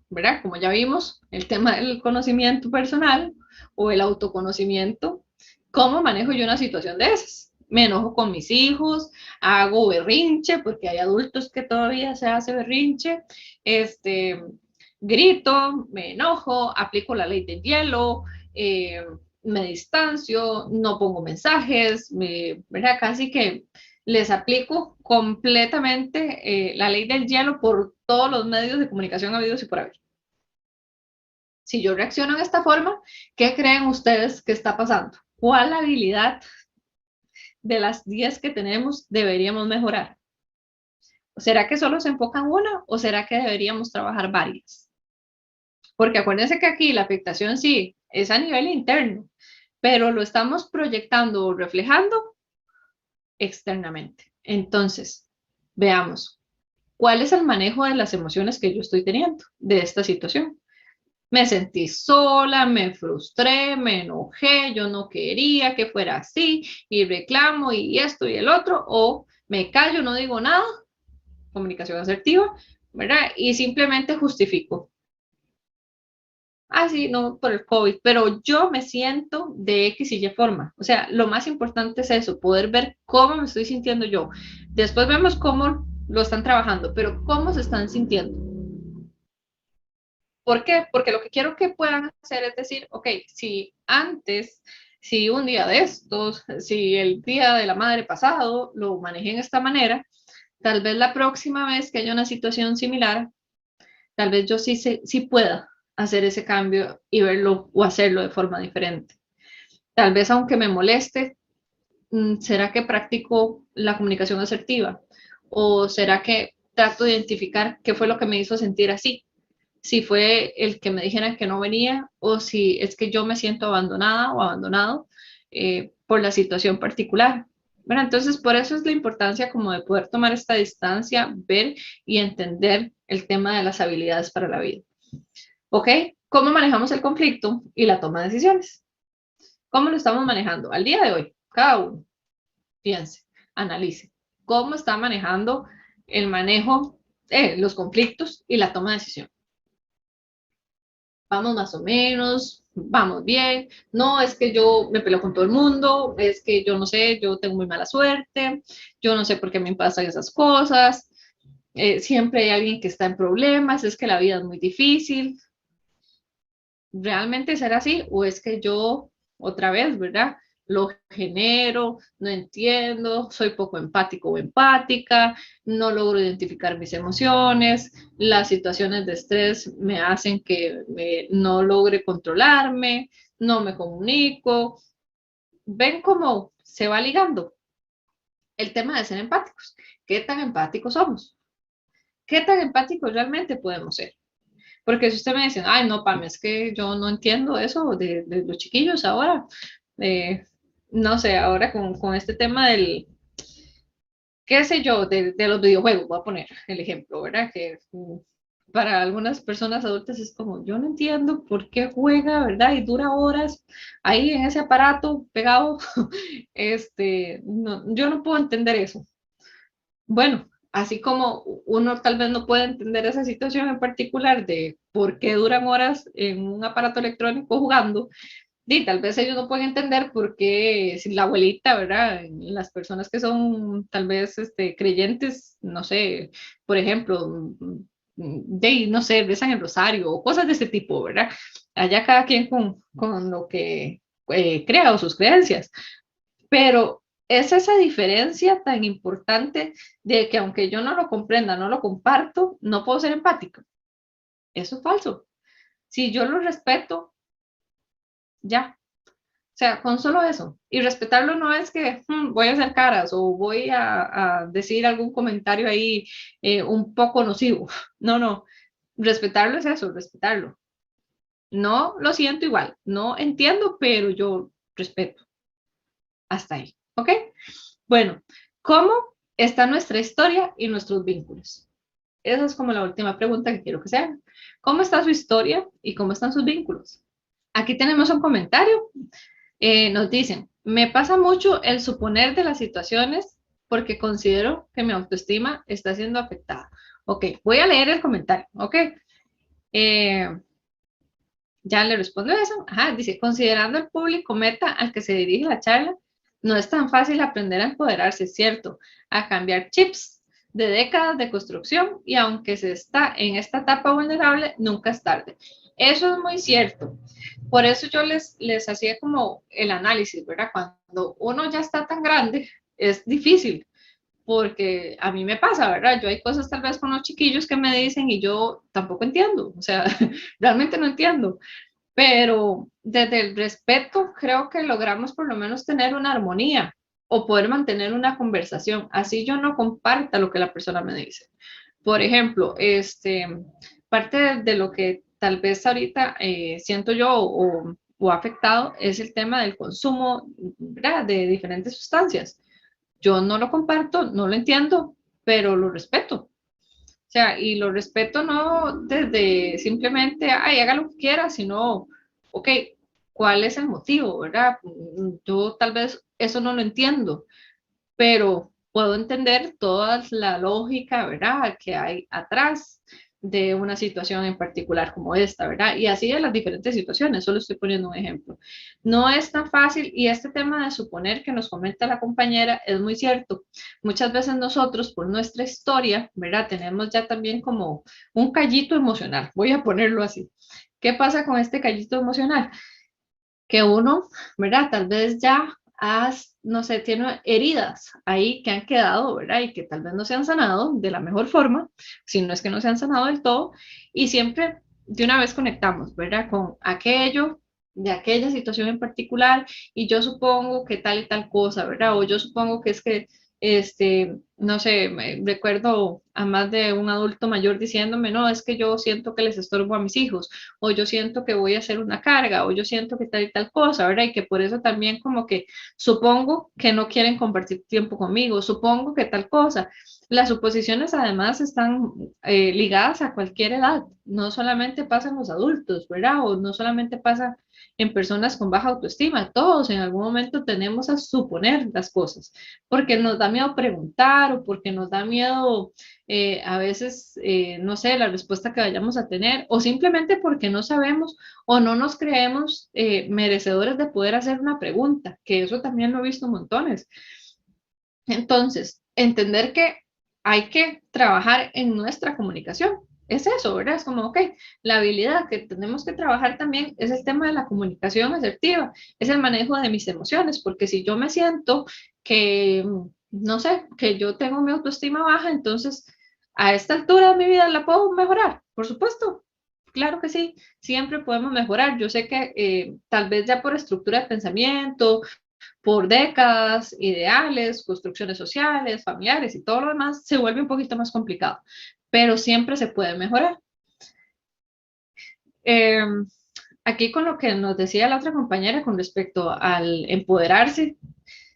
¿verdad? Como ya vimos, el tema del conocimiento personal o el autoconocimiento, ¿cómo manejo yo una situación de esas? Me enojo con mis hijos, hago berrinche, porque hay adultos que todavía se hace berrinche, grito, me enojo, aplico la ley del hielo, me distancio, no pongo mensajes, ¿verdad? Casi que les aplico completamente la ley del hielo por todos los medios de comunicación habidos y por haber. Si yo reacciono de esta forma, ¿qué creen ustedes que está pasando? ¿Cuál habilidad de las 10 que tenemos deberíamos mejorar? ¿Será que solo se enfoca en una o será que deberíamos trabajar varias? Porque acuérdense que aquí la afectación sí es a nivel interno, pero lo estamos proyectando o reflejando externamente. Entonces, veamos, ¿cuál es el manejo de las emociones que yo estoy teniendo de esta situación? Me sentí sola, me frustré, me enojé, yo no quería que fuera así y reclamo y esto y el otro, o me callo, no digo nada, comunicación asertiva, ¿verdad? Y simplemente justifico. Ah, sí, no, por el COVID, pero yo me siento de X y Y forma. O sea, lo más importante es eso, poder ver cómo me estoy sintiendo yo. Después vemos cómo lo están trabajando, pero cómo se están sintiendo. ¿Por qué? Porque lo que quiero que puedan hacer es decir, ok, si antes, si un día de estos, si el día de la madre pasado lo manejé en esta manera, tal vez la próxima vez que haya una situación similar, tal vez yo sí pueda hacer ese cambio y verlo o hacerlo de forma diferente. Tal vez aunque me moleste, ¿será que practico la comunicación asertiva? ¿O será que trato de identificar qué fue lo que me hizo sentir así? Si fue el que me dijeran que no venía o si es que yo me siento abandonada o abandonado por la situación particular. Bueno, entonces por eso es la importancia como de poder tomar esta distancia, ver y entender el tema de las habilidades para la vida. ¿Ok? ¿Cómo manejamos el conflicto y la toma de decisiones? ¿Cómo lo estamos manejando? Al día de hoy, cada uno, piense, analice. ¿Cómo está manejando el manejo de los conflictos y la toma de decisiones? Vamos más o menos, vamos bien, no es que yo me peleo con todo el mundo, es que yo no sé, yo tengo muy mala suerte, yo no sé por qué me pasan esas cosas, siempre hay alguien que está en problemas, es que la vida es muy difícil. ¿Realmente será así? ¿O es que yo, otra vez, ¿verdad? Lo genero, no entiendo, soy poco empático o empática, no logro identificar mis emociones, las situaciones de estrés me hacen que no logre controlarme, no me comunico. ¿Ven cómo se va ligando el tema de ser empáticos? ¿Qué tan empáticos somos? ¿Qué tan empáticos realmente podemos ser? Porque si usted me dice, ay, no, Pam, es que yo no entiendo eso de los chiquillos ahora, eh, no sé, ahora con este tema del, qué sé yo, de los videojuegos, voy a poner el ejemplo, ¿verdad? Que para algunas personas adultas es como, yo no entiendo por qué juega, ¿verdad? Y dura horas ahí en ese aparato pegado. No, yo no puedo entender eso. Bueno, así como uno tal vez no puede entender esa situación en particular de por qué duran horas en un aparato electrónico jugando, y tal vez ellos no pueden entender por qué si la abuelita, ¿verdad? Las personas que son tal vez creyentes, no sé, por ejemplo, no sé, rezan el rosario o cosas de ese tipo, ¿verdad? Allá cada quien con lo que crea o sus creencias. Pero es esa diferencia tan importante de que aunque yo no lo comprenda, no lo comparto, no puedo ser empático. Eso es falso. Si yo lo respeto, ya. O sea, con solo eso. Y respetarlo no es que voy a hacer caras o voy a decir algún comentario ahí un poco nocivo. No, no. Respetarlo es eso, respetarlo. No lo siento igual, no entiendo, pero yo respeto. Hasta ahí. ¿Ok? Bueno, ¿cómo está nuestra historia y nuestros vínculos? Esa es como la última pregunta que quiero que se hagan. ¿Cómo está su historia y cómo están sus vínculos? Aquí tenemos un comentario. Nos dicen, me pasa mucho el suponer de las situaciones porque considero que mi autoestima está siendo afectada. Ok, voy a leer el comentario. Ok, eh, ya le respondo eso. Ajá, dice, considerando el público meta al que se dirige la charla, no es tan fácil aprender a empoderarse, es cierto, a cambiar chips de décadas de construcción y aunque se está en esta etapa vulnerable, nunca es tarde. Eso es muy cierto. Por eso yo les hacía como el análisis, ¿verdad? Cuando uno ya está tan grande, es difícil, porque a mí me pasa, ¿verdad? Yo hay cosas tal vez con los chiquillos que me dicen y yo tampoco entiendo, o sea, realmente no entiendo, pero desde el respeto creo que logramos por lo menos tener una armonía o poder mantener una conversación, así yo no comparta lo que la persona me dice. Por ejemplo, parte de lo que tal vez ahorita siento yo o ha afectado es el tema del consumo, ¿verdad? De diferentes sustancias. Yo no lo comparto, no lo entiendo, pero lo respeto. O sea, y lo respeto no desde simplemente, ay, haga lo que quiera, sino, ok, ¿cuál es el motivo, verdad? Yo tal vez eso no lo entiendo, pero puedo entender toda la lógica, ¿verdad?, que hay atrás de una situación en particular como esta, ¿verdad? Y así de las diferentes situaciones, solo estoy poniendo un ejemplo. No es tan fácil y este tema de suponer que nos comenta la compañera es muy cierto. Muchas veces nosotros, por nuestra historia, ¿verdad?, tenemos ya también como un callito emocional, voy a ponerlo así. ¿Qué pasa con este callito emocional? Que uno, ¿verdad? Tal vez ya no sé, tiene heridas ahí que han quedado, ¿verdad? Y que tal vez no se han sanado de la mejor forma, si no es que no se han sanado del todo, y siempre de una vez conectamos, ¿verdad? Con aquello, de aquella situación en particular, y yo supongo que tal y tal cosa, ¿verdad? O yo supongo que es que, no sé, recuerdo a más de un adulto mayor diciéndome, no, es que yo siento que les estorbo a mis hijos, o yo siento que voy a hacer una carga, o yo siento que tal y tal cosa, ¿verdad? Y que por eso también como que supongo que no quieren compartir tiempo conmigo, supongo que tal cosa. Las suposiciones además están ligadas a cualquier edad, no solamente pasa en los adultos, ¿verdad? O no solamente pasa en personas con baja autoestima, todos en algún momento tenemos a suponer las cosas, porque nos da miedo preguntar o porque nos da miedo a veces, no sé, la respuesta que vayamos a tener, o simplemente porque no sabemos o no nos creemos merecedores de poder hacer una pregunta, que eso también lo he visto montones. Entonces, entender que hay que trabajar en nuestra comunicación. Es eso, ¿verdad? Es como, ok, la habilidad que tenemos que trabajar también es el tema de la comunicación asertiva, es el manejo de mis emociones, porque si yo me siento que, no sé, que yo tengo mi autoestima baja, entonces a esta altura de mi vida la puedo mejorar, por supuesto. Claro que sí, siempre podemos mejorar. Yo sé que tal vez ya por estructura de pensamiento, por décadas, ideales, construcciones sociales, familiares y todo lo demás, se vuelve un poquito más complicado, pero siempre se puede mejorar. Aquí con lo que nos decía la otra compañera con respecto al empoderarse,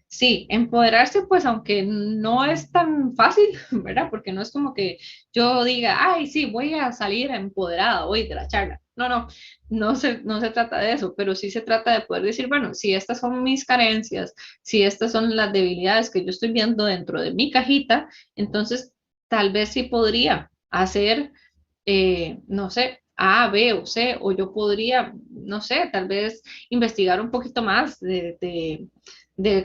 sí, empoderarse, pues aunque no es tan fácil, ¿verdad? Porque no es como que yo diga, ay, sí, voy a salir empoderada hoy de la charla. No, no, no se trata de eso, pero sí se trata de poder decir, bueno, si estas son mis carencias, si estas son las debilidades que yo estoy viendo dentro de mi cajita, entonces tal vez sí podría hacer, no sé, A, B o C, o yo podría, no sé, tal vez investigar un poquito más de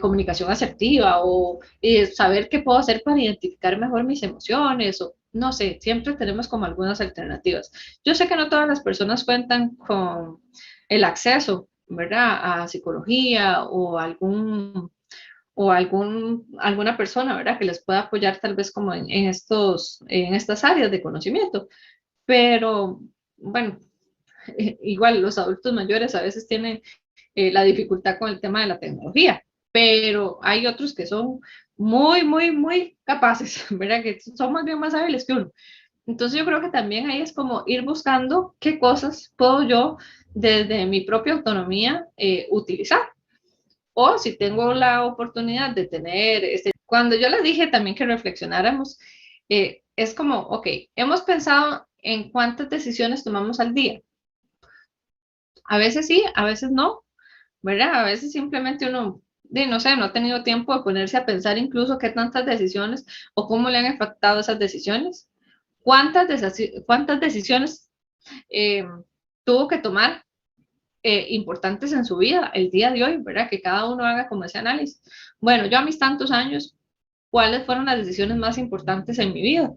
comunicación asertiva o saber qué puedo hacer para identificar mejor mis emociones o no sé, siempre tenemos como algunas alternativas. Yo sé que no todas las personas cuentan con el acceso, ¿verdad? A psicología alguna persona, ¿verdad? Que les pueda apoyar tal vez como en estas áreas de conocimiento. Pero bueno, igual los adultos mayores a veces tienen la dificultad con el tema de la tecnología, pero hay otros que son muy capaces, ¿verdad? Que son más bien más hábiles que uno. Entonces yo creo que también ahí es como ir buscando qué cosas puedo yo desde mi propia autonomía utilizar. O si tengo la oportunidad de tener, cuando yo les dije también que reflexionáramos, es como, ok, hemos pensado en cuántas decisiones tomamos al día. A veces sí, a veces no, ¿verdad? A veces simplemente uno, no sé, no ha tenido tiempo de ponerse a pensar incluso qué tantas decisiones o cómo le han afectado esas decisiones. ¿Cuántas decisiones eh, tuvo que tomar importantes en su vida el día de hoy, ¿verdad? Que cada uno haga como ese análisis. Bueno, yo a mis tantos años, ¿cuáles fueron las decisiones más importantes en mi vida?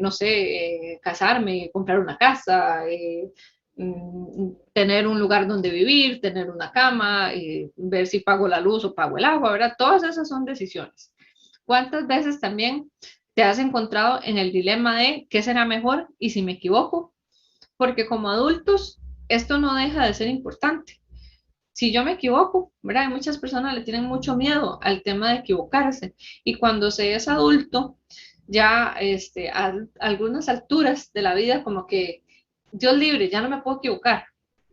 No sé, casarme, comprar una casa, tener un lugar donde vivir, tener una cama, ver si pago la luz o pago el agua, ¿verdad? Todas esas son decisiones. ¿Cuántas veces también te has encontrado en el dilema de qué será mejor y si me equivoco? Porque como adultos, esto no deja de ser importante. Si yo me equivoco, ¿verdad? Hay muchas personas le tienen mucho miedo al tema de equivocarse y cuando se es adulto, ya algunas alturas de la vida como que Dios libre, ya no me puedo equivocar.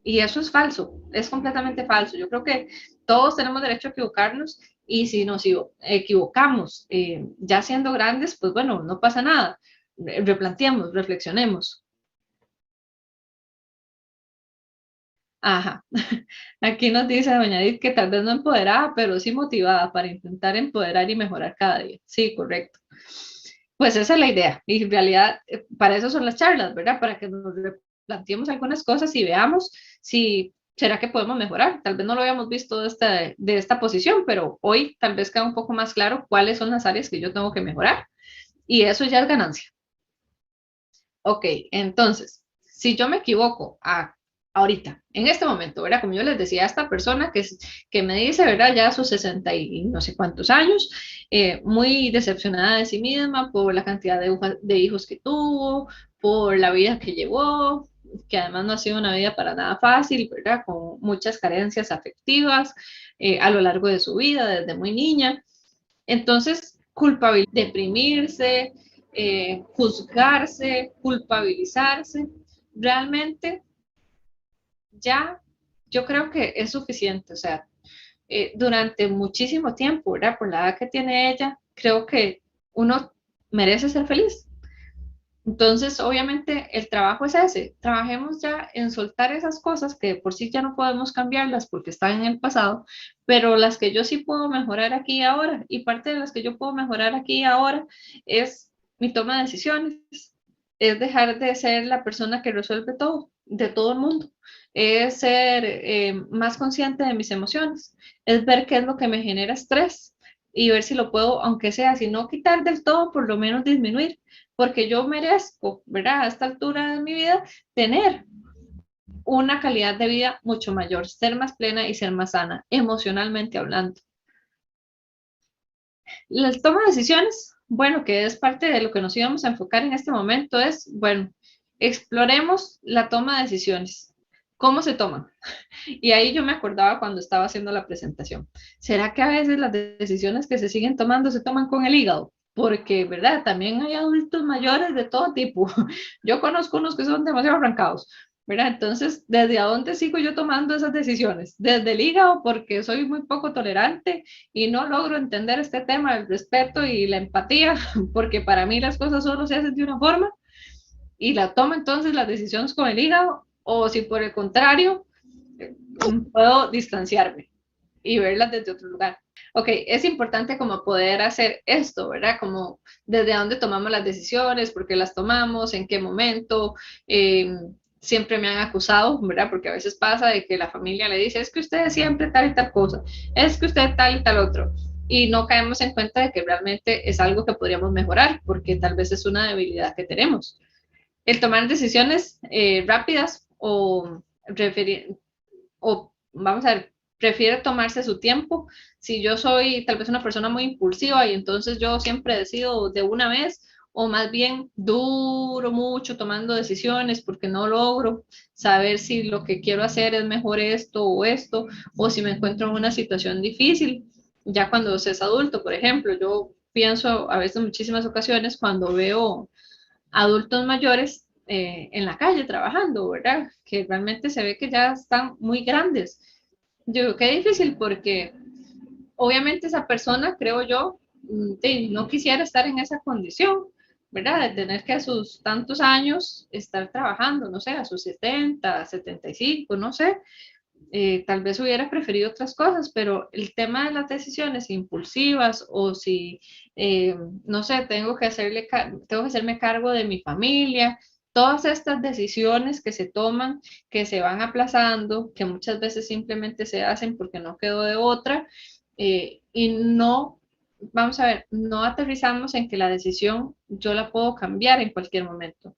Y eso es falso, es completamente falso. Yo creo que todos tenemos derecho a equivocarnos y si nos equivocamos ya siendo grandes, pues bueno, no pasa nada. Replanteemos, reflexionemos. Ajá. Aquí nos dice doña Edith que tal vez no empoderada, pero sí motivada para intentar empoderar y mejorar cada día. Sí, correcto. Pues esa es la idea. Y en realidad, para eso son las charlas, ¿verdad? Para que nos planteemos algunas cosas y veamos si será que podemos mejorar. Tal vez no lo habíamos visto de esta posición, pero hoy tal vez queda un poco más claro cuáles son las áreas que yo tengo que mejorar. Y eso ya es ganancia. Ok, entonces, si yo me equivoco ahorita, en este momento, ¿verdad? Como yo les decía, esta persona que me dice, ¿verdad? Ya a sus 60 y no sé cuántos años, muy decepcionada de sí misma por la cantidad de hijos que tuvo, por la vida que llevó, que además no ha sido una vida para nada fácil, ¿verdad? Con muchas carencias afectivas a lo largo de su vida, desde muy niña. Entonces, culpabilidad, deprimirse, juzgarse, culpabilizarse, realmente ya yo creo que es suficiente. O sea, durante muchísimo tiempo, ¿verdad? Por la edad que tiene ella, creo que uno merece ser feliz. Entonces, obviamente, el trabajo es ese. Trabajemos ya en soltar esas cosas que por sí ya no podemos cambiarlas porque están en el pasado, pero las que yo sí puedo mejorar aquí y ahora, y parte de las que yo puedo mejorar aquí y ahora es mi toma de decisiones, es dejar de ser la persona que resuelve todo, de todo el mundo, es ser más consciente de mis emociones, es ver qué es lo que me genera estrés y ver si lo puedo, aunque sea, si no quitar del todo, por lo menos disminuir porque yo merezco, ¿verdad? A esta altura de mi vida, tener una calidad de vida mucho mayor, ser más plena y ser más sana, emocionalmente hablando. La toma de decisiones, bueno, que es parte de lo que nos íbamos a enfocar en este momento, es, bueno, exploremos la toma de decisiones. ¿Cómo se toman? Y ahí yo me acordaba cuando estaba haciendo la presentación. ¿Será que a veces las decisiones que se siguen tomando se toman con el hígado? Porque, ¿verdad? También hay adultos mayores de todo tipo. Yo conozco unos que son demasiado arrancados. ¿verdad? Entonces, ¿desde a dónde sigo yo tomando esas decisiones? Desde el hígado, porque soy muy poco tolerante y no logro entender este tema del respeto y la empatía, porque para mí las cosas solo se hacen de una forma y la tomo entonces las decisiones con el hígado, o si por el contrario, puedo distanciarme y verlas desde otro lugar. Ok, es importante como poder hacer esto, ¿verdad? Como desde dónde tomamos las decisiones, por qué las tomamos, en qué momento. Eh, Siempre me han acusado, ¿verdad? Porque a veces pasa de que la familia le dice, es que usted siempre tal y tal cosa, es que usted tal y tal otro. Y no caemos en cuenta de que realmente es algo que podríamos mejorar, porque tal vez es una debilidad que tenemos. El tomar decisiones rápidas o vamos a ver, prefiere tomarse su tiempo. Si yo soy tal vez una persona muy impulsiva y entonces yo siempre decido de una vez, o más bien duro mucho tomando decisiones porque no logro saber si lo que quiero hacer es mejor esto, o si me encuentro en una situación difícil, ya cuando se es adulto, por ejemplo, yo pienso a veces en muchísimas ocasiones cuando veo adultos mayores en la calle trabajando, ¿verdad? Que realmente se ve que ya están muy grandes. Yo creo que es difícil porque obviamente esa persona, creo yo, no quisiera estar en esa condición, ¿verdad? De tener que a sus tantos años estar trabajando, no sé, a sus 70, 75, no sé. Tal vez hubiera preferido otras cosas, pero el tema de las decisiones impulsivas o si, eh, no sé, tengo que hacerme cargo de mi familia, todas estas decisiones que se toman, que se van aplazando, que muchas veces simplemente se hacen porque no quedó de otra, y no, vamos a ver, no aterrizamos en que la decisión yo la puedo cambiar en cualquier momento.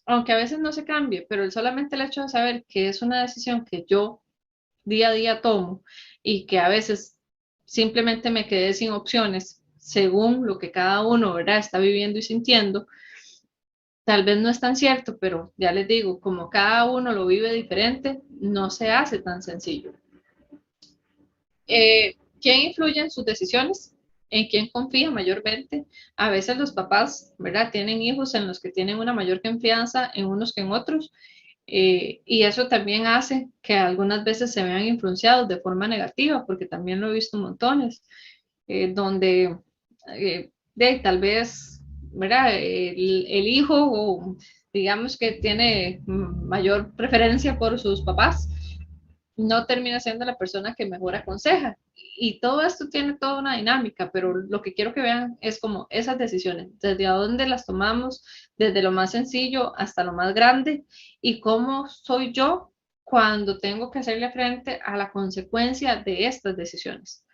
Aunque a veces no se cambie, pero solamente el hecho de saber que es una decisión que yo día a día tomo y que a veces simplemente me quedé sin opciones según lo que cada uno, ¿verdad?, está viviendo y sintiendo. Tal vez no es tan cierto, pero ya les digo, como cada uno lo vive diferente, no se hace tan sencillo. ¿Quién influye en sus decisiones? ¿En quién confía mayormente? A veces los papás, ¿verdad?, tienen hijos en los que tienen una mayor confianza en unos que en otros, y eso también hace que algunas veces se vean influenciados de forma negativa, porque también lo he visto montones, donde tal vez, ¿verdad? El hijo o digamos que tiene mayor preferencia por sus papás, no termina siendo la persona que mejor aconseja. Y todo esto tiene toda una dinámica, pero lo que quiero que vean es como esas decisiones, desde a dónde las tomamos, desde lo más sencillo hasta lo más grande, y cómo soy yo cuando tengo que hacerle frente a la consecuencia de estas decisiones.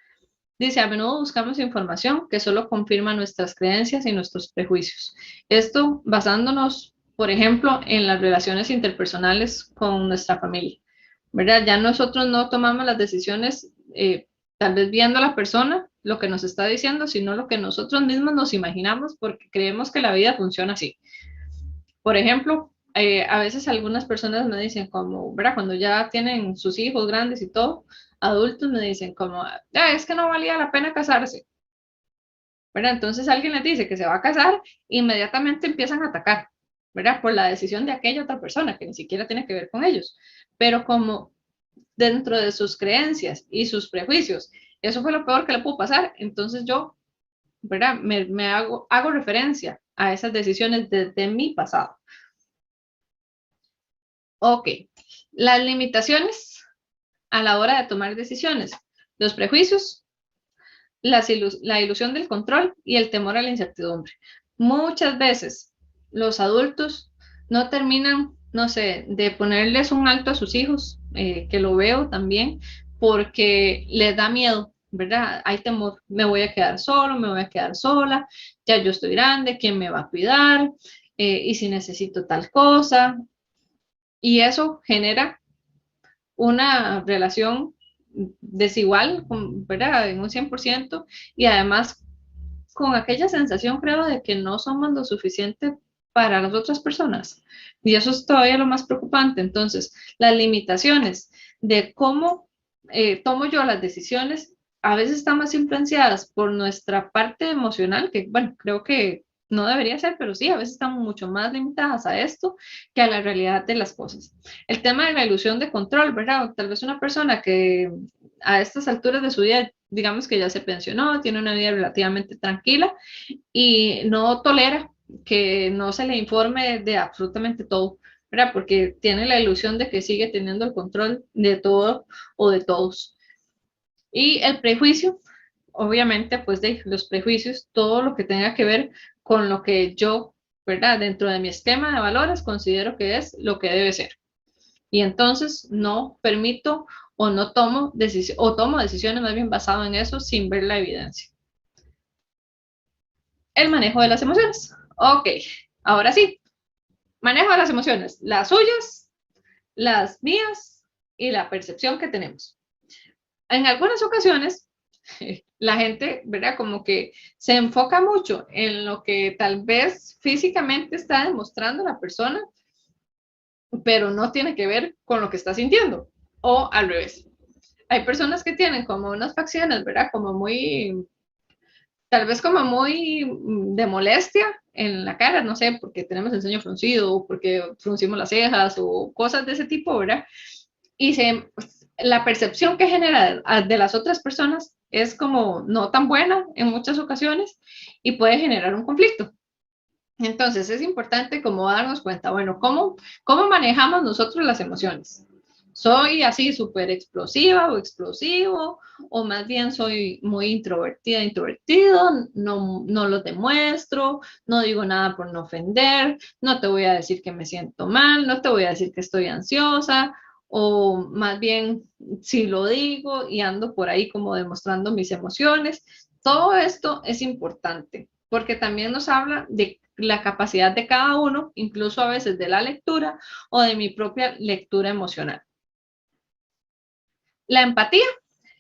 Dice, a menudo buscamos información que solo confirma nuestras creencias y nuestros prejuicios. Esto basándonos, por ejemplo, en las relaciones interpersonales con nuestra familia, ¿verdad? Ya nosotros no tomamos las decisiones tal vez viendo a la persona lo que nos está diciendo, sino lo que nosotros mismos nos imaginamos porque creemos que la vida funciona así. Por ejemplo, a veces algunas personas me dicen como, ¿verdad? Cuando ya tienen sus hijos grandes y todo, adultos me dicen como, "Ah, es que no valía la pena casarse", ¿verdad? Entonces alguien les dice que se va a casar, inmediatamente empiezan a atacar, ¿verdad? Por la decisión de aquella otra persona que ni siquiera tiene que ver con ellos. Pero como dentro de sus creencias y sus prejuicios, eso fue lo peor que le pudo pasar, entonces yo, ¿verdad? Hago referencia a esas decisiones desde mi pasado. Ok, las limitaciones a la hora de tomar decisiones, los prejuicios, la ilusión del control y el temor a la incertidumbre. Muchas veces los adultos no terminan, no sé, de ponerles un alto a sus hijos, que lo veo también, porque les da miedo, ¿verdad? Hay temor, me voy a quedar solo, me voy a quedar sola, ya yo estoy grande, ¿quién me va a cuidar? Y si necesito tal cosa. Y eso genera una relación desigual, ¿verdad? En un 100%, y además con aquella sensación, creo, de que no somos lo suficiente para las otras personas. Y eso es todavía lo más preocupante. Entonces, las limitaciones de cómo tomo yo las decisiones a veces están más influenciadas por nuestra parte emocional, que, bueno, creo que no debería ser, pero sí, a veces estamos mucho más limitadas a esto que a la realidad de las cosas. El tema de la ilusión de control, ¿verdad? Tal vez una persona que a estas alturas de su vida, digamos que ya se pensionó, tiene una vida relativamente tranquila y no tolera que no se le informe de absolutamente todo, ¿verdad? Porque tiene la ilusión de que sigue teniendo el control de todo o de todos. Y el prejuicio, obviamente, pues de los prejuicios, todo lo que tenga que ver con lo que yo, ¿verdad? Dentro de mi esquema de valores considero que es lo que debe ser. Y entonces no permito o no tomo decisiones, o tomo decisiones más bien basado en eso sin ver la evidencia. El manejo de las emociones. Ok, ahora sí, manejo de las emociones, las suyas, las mías y la percepción que tenemos. En algunas ocasiones, la gente, ¿verdad? Como que se enfoca mucho en lo que tal vez físicamente está demostrando la persona, pero no tiene que ver con lo que está sintiendo. O al revés. Hay personas que tienen como unas facciones, ¿verdad? Como muy, tal vez como muy de molestia en la cara, no sé, porque tenemos el ceño fruncido, o porque fruncimos las cejas, o cosas de ese tipo, ¿verdad? Y pues, la percepción que genera de las otras personas es como no tan buena en muchas ocasiones y puede generar un conflicto. Entonces es importante como darnos cuenta, bueno, ¿cómo manejamos nosotros las emociones? ¿Soy así súper explosiva o explosivo? ¿O más bien soy muy introvertida, introvertido? No lo demuestro, no digo nada por no ofender, no te voy a decir que me siento mal, no te voy a decir que estoy ansiosa, o más bien si lo digo y ando por ahí como demostrando mis emociones. Todo esto es importante porque también nos habla de la capacidad de cada uno, incluso a veces de la lectura o de mi propia lectura emocional. La empatía,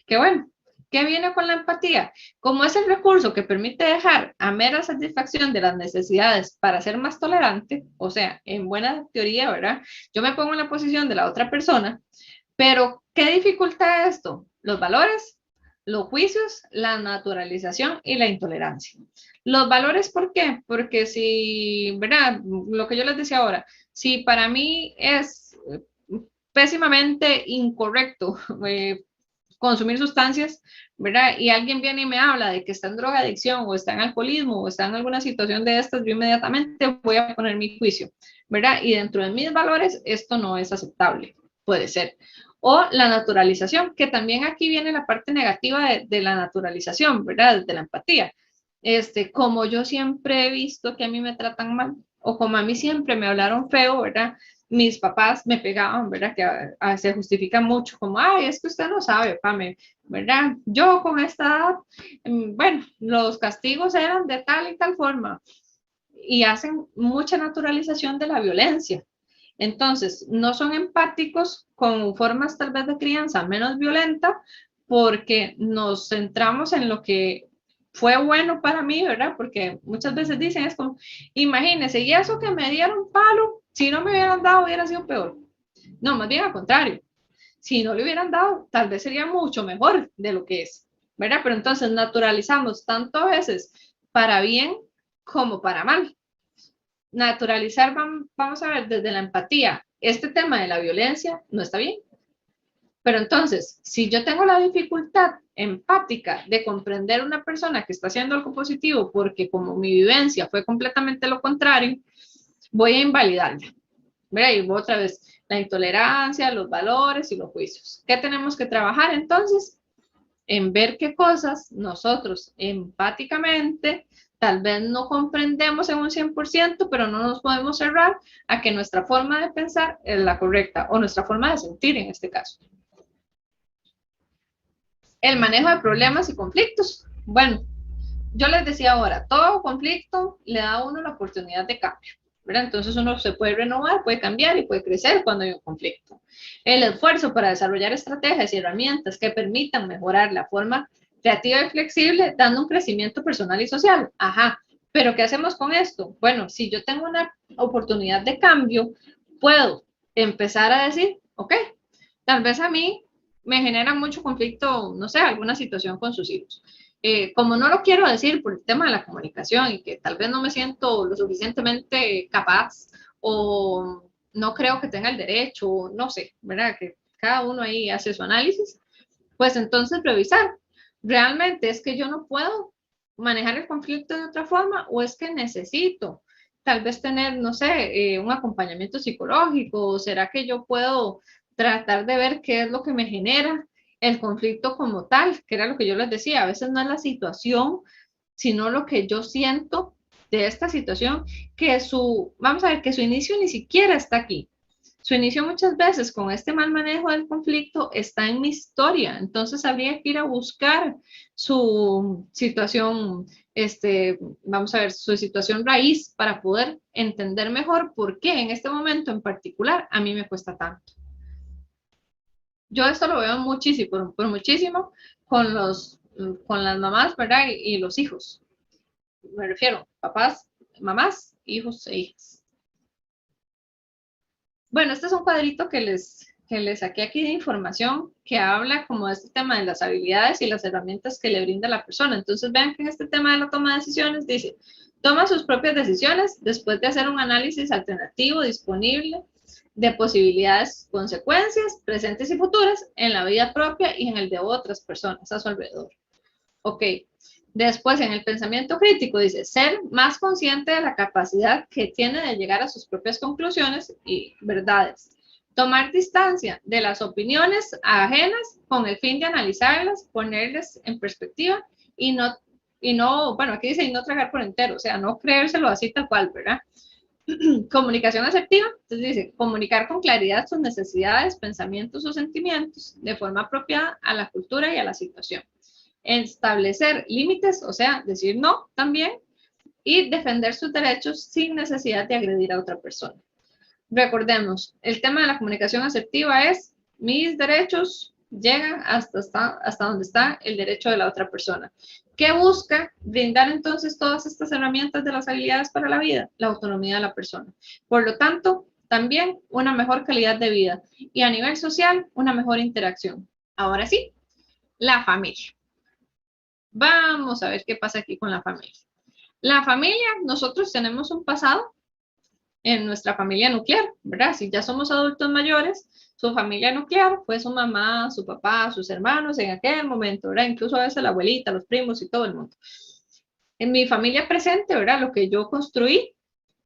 que bueno, ¿qué viene con la empatía? Como es el recurso que permite dejar a mera satisfacción de las necesidades para ser más tolerante, o sea, en buena teoría, ¿verdad? Yo me pongo en la posición de la otra persona, pero ¿qué dificulta esto? Los valores, los juicios, la naturalización y la intolerancia. Los valores, ¿por qué? Porque si, ¿verdad? Lo que yo les decía ahora, si para mí es pésimamente incorrecto consumir sustancias, ¿verdad? Y alguien viene y me habla de que está en drogadicción o está en alcoholismo o está en alguna situación de estas, yo inmediatamente voy a poner mi juicio, ¿verdad? Y dentro de mis valores, esto no es aceptable, puede ser. O la naturalización, que también aquí viene la parte negativa de la naturalización, ¿verdad? De la empatía. Como yo siempre he visto que a mí me tratan mal, o como a mí siempre me hablaron feo, ¿verdad? Mis papás me pegaban, ¿verdad? Que se justifica mucho, como, ay, es que usted no sabe, Pame, ¿verdad? Yo con esta edad, bueno, los castigos eran de tal y tal forma y hacen mucha naturalización de la violencia. Entonces, no son empáticos con formas tal vez de crianza menos violenta porque nos centramos en lo que fue bueno para mí, ¿verdad? Porque muchas veces dicen, es como, imagínense, y eso que me dieron palo, si no me hubieran dado, hubiera sido peor. No, más bien al contrario. Si no le hubieran dado, tal vez sería mucho mejor de lo que es, ¿verdad? Pero entonces naturalizamos tanto a veces para bien como para mal. Naturalizar, vamos a ver, desde la empatía, este tema de la violencia no está bien. Pero entonces, si yo tengo la dificultad empática de comprender a una persona que está haciendo algo positivo porque como mi vivencia fue completamente lo contrario, voy a invalidarla. ¿Verdad? Y otra vez, la intolerancia, los valores y los juicios. ¿Qué tenemos que trabajar entonces? En ver qué cosas nosotros empáticamente tal vez no comprendemos en un 100%, pero no nos podemos cerrar a que nuestra forma de pensar es la correcta o nuestra forma de sentir en este caso. El manejo de problemas y conflictos. Bueno, yo les decía ahora, todo conflicto le da a uno la oportunidad de cambio, ¿verdad? Entonces uno se puede renovar, puede cambiar y puede crecer cuando hay un conflicto. El esfuerzo para desarrollar estrategias y herramientas que permitan mejorar la forma creativa y flexible, dando un crecimiento personal y social. Ajá, pero ¿qué hacemos con esto? Bueno, si yo tengo una oportunidad de cambio, puedo empezar a decir, ok, tal vez a mí me genera mucho conflicto, no sé, alguna situación con sus hijos. Como no lo quiero decir por el tema de la comunicación y que tal vez no me siento lo suficientemente capaz o no creo que tenga el derecho, no sé, ¿verdad? Que cada uno ahí hace su análisis, pues entonces revisar, ¿realmente es que yo no puedo manejar el conflicto de otra forma o es que necesito tal vez tener, no sé, un acompañamiento psicológico o será que yo puedo tratar de ver qué es lo que me genera el conflicto como tal, que era lo que yo les decía, a veces no es la situación, sino lo que yo siento de esta situación, que vamos a ver, que su inicio ni siquiera está aquí. Su inicio muchas veces con este mal manejo del conflicto está en mi historia, entonces habría que ir a buscar su situación, vamos a ver, su situación raíz para poder entender mejor por qué en este momento en particular a mí me cuesta tanto. Yo esto lo veo muchísimo, por muchísimo, con las mamás, ¿verdad? Y los hijos. Me refiero, papás, mamás, hijos e hijas. Bueno, este es un cuadrito que les saqué aquí de información que habla como de este tema de las habilidades y las herramientas que le brinda la persona. Entonces vean que en este tema de la toma de decisiones dice, toma sus propias decisiones después de hacer un análisis alternativo disponible de posibilidades, consecuencias, presentes y futuras en la vida propia y en el de otras personas a su alrededor. Ok. Después, en el pensamiento crítico, dice, ser más consciente de la capacidad que tiene de llegar a sus propias conclusiones y verdades. Tomar distancia de las opiniones ajenas con el fin de analizarlas, ponerles en perspectiva y no, bueno, aquí dice y no tragar por entero, o sea, no creérselo así tal cual, ¿verdad? Comunicación asertiva, entonces dice, comunicar con claridad sus necesidades, pensamientos o sentimientos de forma apropiada a la cultura y a la situación. Establecer límites, o sea, decir no también, y defender sus derechos sin necesidad de agredir a otra persona. Recordemos, el tema de la comunicación asertiva es mis derechos llegan hasta donde está el derecho de la otra persona. ¿Qué busca? Brindar entonces todas estas herramientas de las habilidades para la vida, la autonomía de la persona. Por lo tanto, también una mejor calidad de vida y a nivel social, una mejor interacción. Ahora sí, la familia. Vamos a ver qué pasa aquí con la familia. La familia, nosotros tenemos un pasado en nuestra familia nuclear, ¿verdad? Si ya somos adultos mayores, su familia nuclear fue su mamá, su papá, sus hermanos en aquel momento, ¿verdad? Incluso a veces la abuelita, los primos y todo el mundo. En mi familia presente, ¿verdad? Lo que yo construí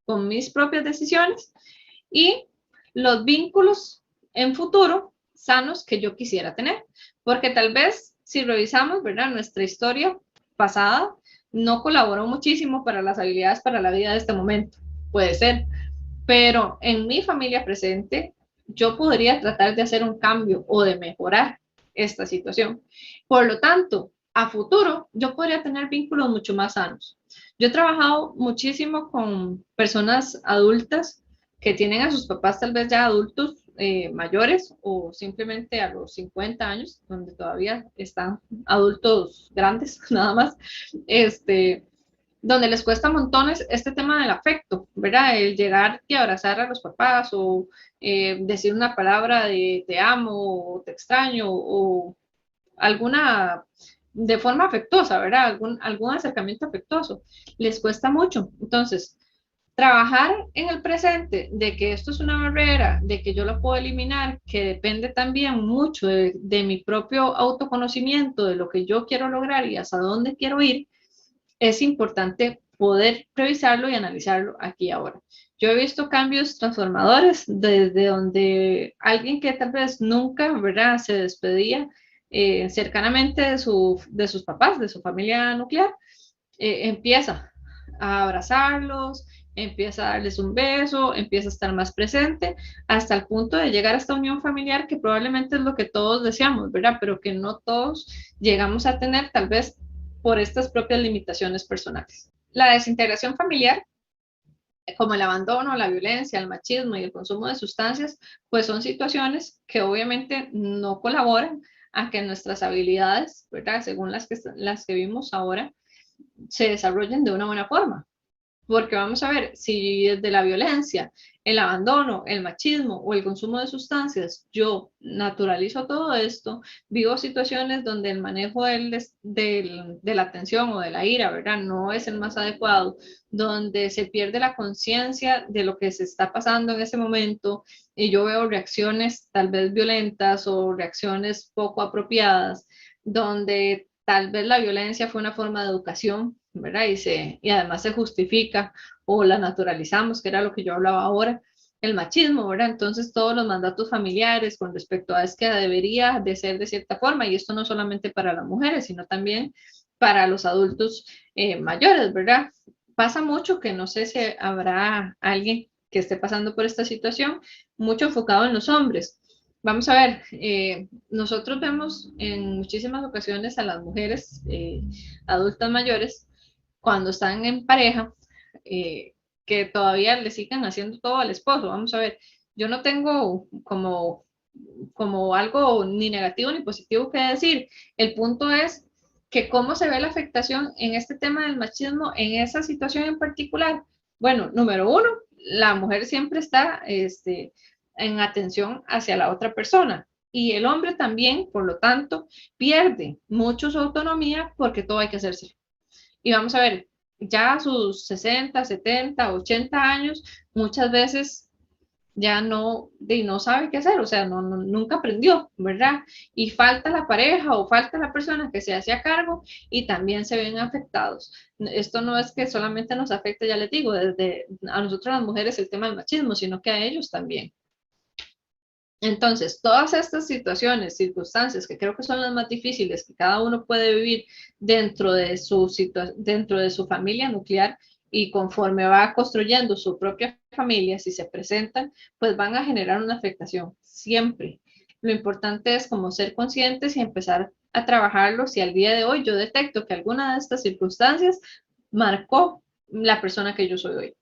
con mis propias decisiones y los vínculos en futuro sanos que yo quisiera tener. Porque tal vez si revisamos, ¿verdad? Nuestra historia pasada no colaboró muchísimo para las habilidades para la vida de este momento. Puede ser. Pero en mi familia presente, yo podría tratar de hacer un cambio o de mejorar esta situación. Por lo tanto, a futuro, yo podría tener vínculos mucho más sanos. Yo he trabajado muchísimo con personas adultas que tienen a sus papás tal vez ya adultos mayores o simplemente a los 50 años, donde todavía están adultos grandes, nada más, donde les cuesta montones este tema del afecto, ¿verdad? El llegar y abrazar a los papás o decir una palabra de te amo o te extraño o alguna de forma afectuosa, ¿verdad? Algún acercamiento afectuoso. Les cuesta mucho. Entonces, trabajar en el presente de que esto es una barrera, de que yo lo puedo eliminar, que depende también mucho de mi propio autoconocimiento, de lo que yo quiero lograr y hasta dónde quiero ir, es importante poder revisarlo y analizarlo aquí y ahora. Yo he visto cambios transformadores desde donde alguien que tal vez nunca, ¿verdad?, se despedía cercanamente de sus papás, de su familia nuclear, empieza a abrazarlos, empieza a darles un beso, empieza a estar más presente, hasta el punto de llegar a esta unión familiar que probablemente es lo que todos deseamos, ¿verdad? Pero que no todos llegamos a tener tal vez por estas propias limitaciones personales. La desintegración familiar, como el abandono, la violencia, el machismo y el consumo de sustancias, pues son situaciones que obviamente no colaboran a que nuestras habilidades, ¿verdad?, según las que vimos ahora, se desarrollen de una buena forma. Porque vamos a ver, si desde la violencia, el abandono, el machismo o el consumo de sustancias, yo naturalizo todo esto, vivo situaciones donde el manejo de la atención o de la ira, ¿verdad? No es el más adecuado, donde se pierde la conciencia de lo que se está pasando en ese momento y yo veo reacciones tal vez violentas o reacciones poco apropiadas, donde tal vez la violencia fue una forma de educación, ¿verdad? Y además se justifica o la naturalizamos, que era lo que yo hablaba ahora, el machismo, ¿verdad? Entonces todos los mandatos familiares con respecto a es que debería de ser de cierta forma, y esto no solamente para las mujeres, sino también para los adultos mayores, ¿verdad? Pasa mucho que no sé si habrá alguien que esté pasando por esta situación, mucho enfocado en los hombres. Vamos a ver, nosotros vemos en muchísimas ocasiones a las mujeres adultas mayores cuando están en pareja, que todavía le siguen haciendo todo al esposo. Vamos a ver, yo no tengo como algo ni negativo ni positivo que decir. El punto es que cómo se ve la afectación en este tema del machismo en esa situación en particular. Bueno, número uno, la mujer siempre está en atención hacia la otra persona. Y el hombre también, por lo tanto, pierde mucho su autonomía porque todo hay que hacerse. Y vamos a ver, ya a sus 60, 70, 80 años, muchas veces ya no sabe qué hacer, o sea, nunca aprendió, ¿verdad? Y falta la pareja o falta la persona que se hace a cargo y también se ven afectados. Esto no es que solamente nos afecte, ya les digo, desde a nosotros las mujeres el tema del machismo, sino que a ellos también. Entonces, todas estas situaciones, circunstancias que creo que son las más difíciles que cada uno puede vivir dentro de su familia nuclear y conforme va construyendo su propia familia, si se presentan, pues van a generar una afectación siempre. Lo importante es como ser conscientes y empezar a trabajarlo si al día de hoy yo detecto que alguna de estas circunstancias marcó la persona que yo soy hoy.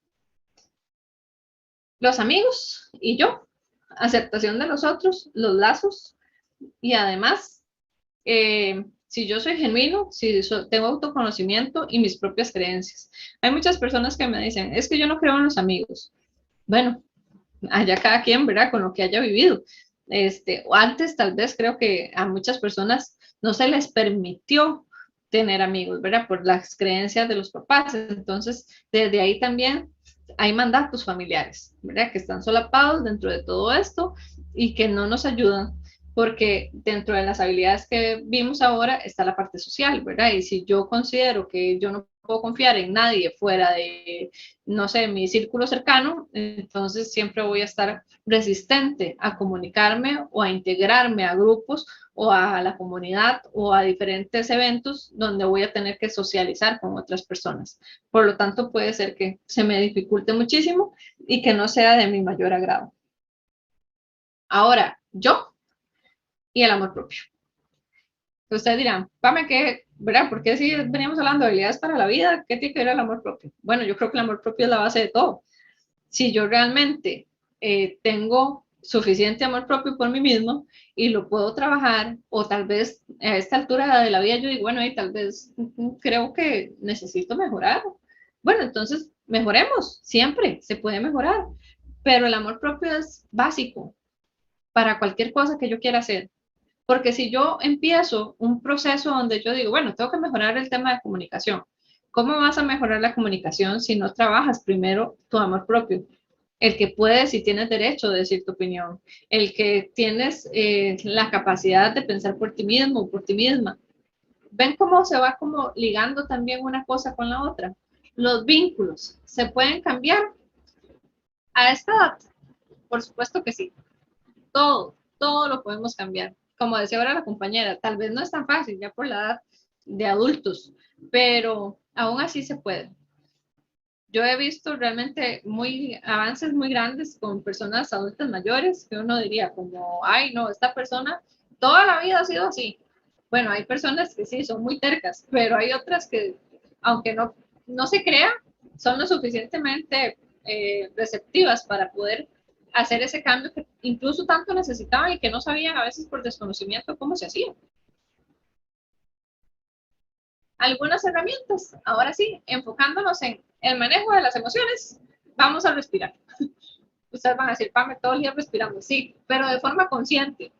Los amigos y yo, aceptación de los otros, los lazos y además, si yo soy genuino, si tengo autoconocimiento y mis propias creencias. Hay muchas personas que me dicen, es que yo no creo en los amigos. Bueno, allá cada quien, ¿verdad? Con lo que haya vivido. O antes tal vez creo que a muchas personas no se les permitió tener amigos, ¿verdad? Por las creencias de los papás. Entonces, desde ahí también hay mandatos familiares, ¿verdad? Que están solapados dentro de todo esto y que no nos ayudan porque dentro de las habilidades que vimos ahora está la parte social, ¿verdad? Y si yo considero que yo no puedo confiar en nadie fuera de, no sé, mi círculo cercano, entonces siempre voy a estar resistente a comunicarme o a integrarme a grupos o a la comunidad o a diferentes eventos donde voy a tener que socializar con otras personas. Por lo tanto, puede ser que se me dificulte muchísimo y que no sea de mi mayor agrado. Ahora, yo y el amor propio. Ustedes dirán, Pame, ¿qué, verdad? ¿Por qué si veníamos hablando de habilidades para la vida? ¿Qué tiene que ver el amor propio? Bueno, yo creo que el amor propio es la base de todo. Si yo realmente tengo suficiente amor propio por mí mismo y lo puedo trabajar, o tal vez a esta altura de la vida yo digo, bueno, y tal vez creo que necesito mejorar. Bueno, entonces mejoremos, siempre se puede mejorar, pero el amor propio es básico para cualquier cosa que yo quiera hacer. Porque si yo empiezo un proceso donde yo digo, bueno, tengo que mejorar el tema de comunicación, ¿cómo vas a mejorar la comunicación si no trabajas primero tu amor propio? El que puedes y tienes derecho de decir tu opinión, el que tienes la capacidad de pensar por ti mismo o por ti misma. ¿Ven cómo se va como ligando también una cosa con la otra? Los vínculos se pueden cambiar a esta edad, por supuesto que sí. Todo lo podemos cambiar. Como decía ahora la compañera, tal vez no es tan fácil ya por la edad de adultos, pero aún así se puede. Yo he visto realmente avances muy grandes con personas adultas mayores que uno diría como, ay no, esta persona toda la vida ha sido así. Bueno, hay personas que sí son muy tercas, pero hay otras que, aunque no se crea, son lo suficientemente receptivas para poder hacer ese cambio que incluso tanto necesitaban y que no sabían a veces por desconocimiento cómo se hacía. Algunas herramientas, ahora sí, enfocándonos en el manejo de las emociones, vamos a respirar. Ustedes van a decir, Pame, todo el día respiramos, sí, pero de forma consciente.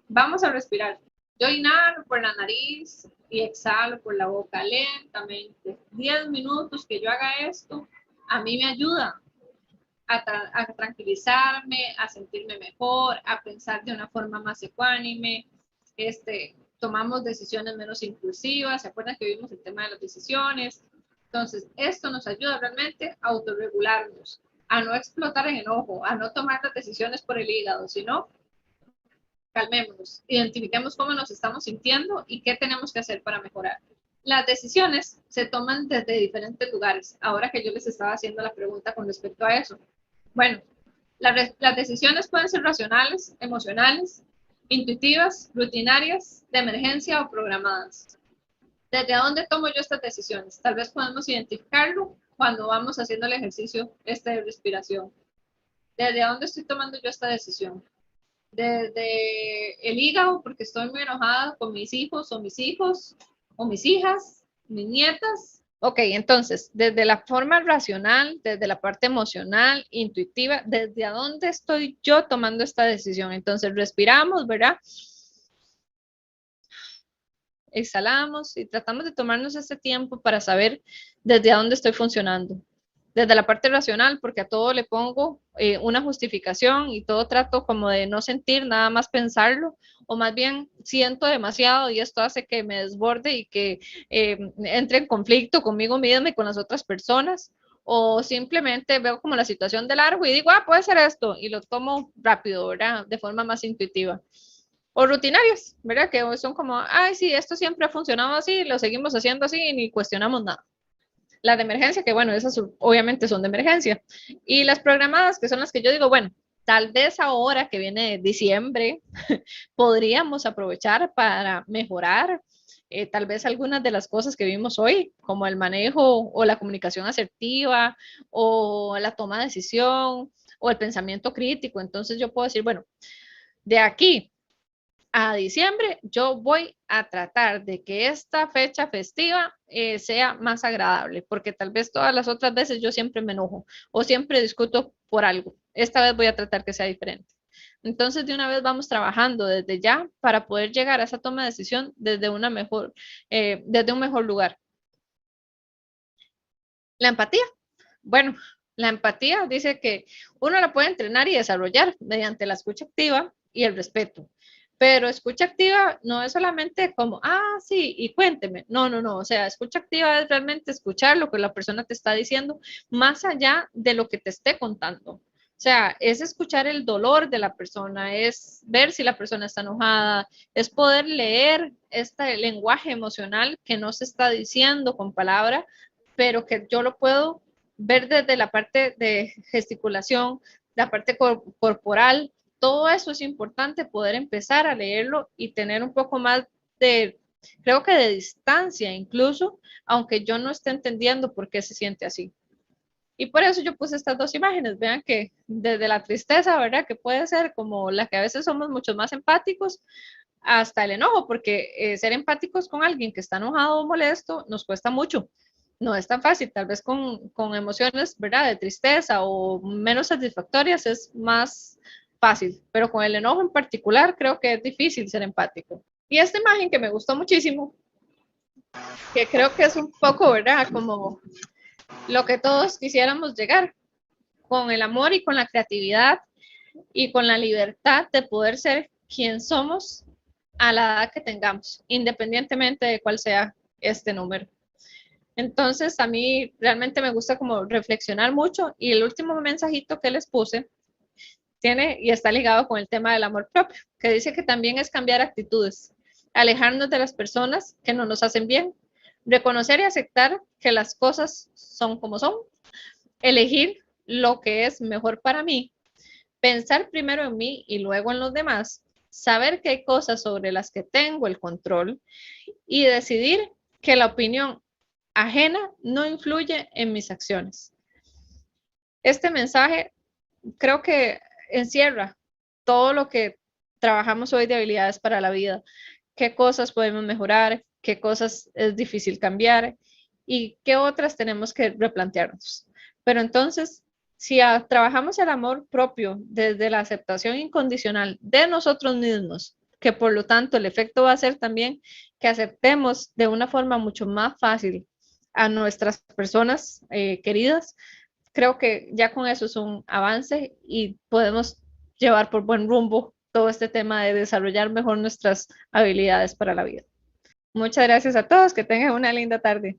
Vamos a respirar. Yo inhalo por la nariz y exhalo por la boca lentamente. 10 minutos que yo haga esto, a mí me ayuda a tranquilizarme, a sentirme mejor, a pensar de una forma más ecuánime. Tomamos decisiones menos impulsivas. ¿Se acuerdan que vimos el tema de las decisiones? Entonces, esto nos ayuda realmente a autorregularnos, a no explotar en enojo, a no tomar las decisiones por el hígado, sino calmémonos, identifiquemos cómo nos estamos sintiendo y qué tenemos que hacer para mejorar. Las decisiones se toman desde diferentes lugares. Ahora que yo les estaba haciendo la pregunta con respecto a eso. Bueno, las decisiones pueden ser racionales, emocionales, intuitivas, rutinarias, de emergencia o programadas. ¿Desde dónde tomo yo estas decisiones? Tal vez podemos identificarlo cuando vamos haciendo el ejercicio de respiración. ¿Desde dónde estoy tomando yo esta decisión? Desde el hígado, porque estoy muy enojada con mis hijos, o mis hijas, mis nietas. Ok, entonces, desde la forma racional, desde la parte emocional, intuitiva, ¿desde a dónde estoy yo tomando esta decisión? Entonces, respiramos, ¿verdad? Exhalamos y tratamos de tomarnos este tiempo para saber desde a dónde estoy funcionando. Desde la parte racional, porque a todo le pongo una justificación y todo trato como de no sentir, nada más pensarlo, o más bien siento demasiado y esto hace que me desborde y que entre en conflicto conmigo misma y con las otras personas, o simplemente veo como la situación de largo y digo, ah, puede ser esto, y lo tomo rápido, ¿verdad? De forma más intuitiva. O rutinarios, ¿verdad? Que son como, ay, sí, esto siempre ha funcionado así, lo seguimos haciendo así y ni cuestionamos nada. Las de emergencia, que bueno, esas obviamente son de emergencia. Y las programadas, que son las que yo digo, bueno, tal vez ahora que viene diciembre, podríamos aprovechar para mejorar tal vez algunas de las cosas que vimos hoy, como el manejo o la comunicación asertiva o la toma de decisión o el pensamiento crítico. Entonces yo puedo decir, bueno, de aquí a diciembre, yo voy a tratar de que esta fecha festiva sea más agradable, porque tal vez todas las otras veces yo siempre me enojo o siempre discuto por algo. Esta vez voy a tratar que sea diferente. Entonces, de una vez vamos trabajando desde ya para poder llegar a esa toma de decisión desde un mejor lugar. La empatía. Bueno, la empatía dice que uno la puede entrenar y desarrollar mediante la escucha activa y el respeto. Pero escucha activa no es solamente como, ah, sí, y cuénteme. No, no, no. O sea, escucha activa es realmente escuchar lo que la persona te está diciendo, más allá de lo que te esté contando. O sea, es escuchar el dolor de la persona, es ver si la persona está enojada, es poder leer este lenguaje emocional que no se está diciendo con palabra, pero que yo lo puedo ver desde la parte de gesticulación, la parte corporal, todo eso es importante poder empezar a leerlo y tener un poco más de, creo que de distancia incluso, aunque yo no esté entendiendo por qué se siente así. Y por eso yo puse estas dos imágenes, vean que desde la tristeza, ¿verdad? Que puede ser como la que a veces somos mucho más empáticos, hasta el enojo, porque ser empáticos con alguien que está enojado o molesto nos cuesta mucho. No es tan fácil, tal vez con emociones, ¿verdad? De tristeza o menos satisfactorias es más fácil, pero con el enojo en particular creo que es difícil ser empático. Y esta imagen que me gustó muchísimo, que creo que es un poco, ¿verdad? Como lo que todos quisiéramos llegar, con el amor y con la creatividad y con la libertad de poder ser quien somos a la edad que tengamos, independientemente de cuál sea este número. Entonces, a mí realmente me gusta como reflexionar mucho y el último mensajito que les puse tiene y está ligado con el tema del amor propio, que dice que también es cambiar actitudes, alejarnos de las personas que no nos hacen bien, reconocer y aceptar que las cosas son como son, elegir lo que es mejor para mí, pensar primero en mí y luego en los demás, saber que hay cosas sobre las que tengo el control y decidir que la opinión ajena no influye en mis acciones. Este mensaje creo que encierra todo lo que trabajamos hoy de habilidades para la vida, qué cosas podemos mejorar, qué cosas es difícil cambiar y qué otras tenemos que replantearnos. Pero entonces, si trabajamos el amor propio desde la aceptación incondicional de nosotros mismos, que por lo tanto el efecto va a ser también que aceptemos de una forma mucho más fácil a nuestras personas queridas, creo que ya con eso es un avance y podemos llevar por buen rumbo todo este tema de desarrollar mejor nuestras habilidades para la vida. Muchas gracias a todos, que tengan una linda tarde.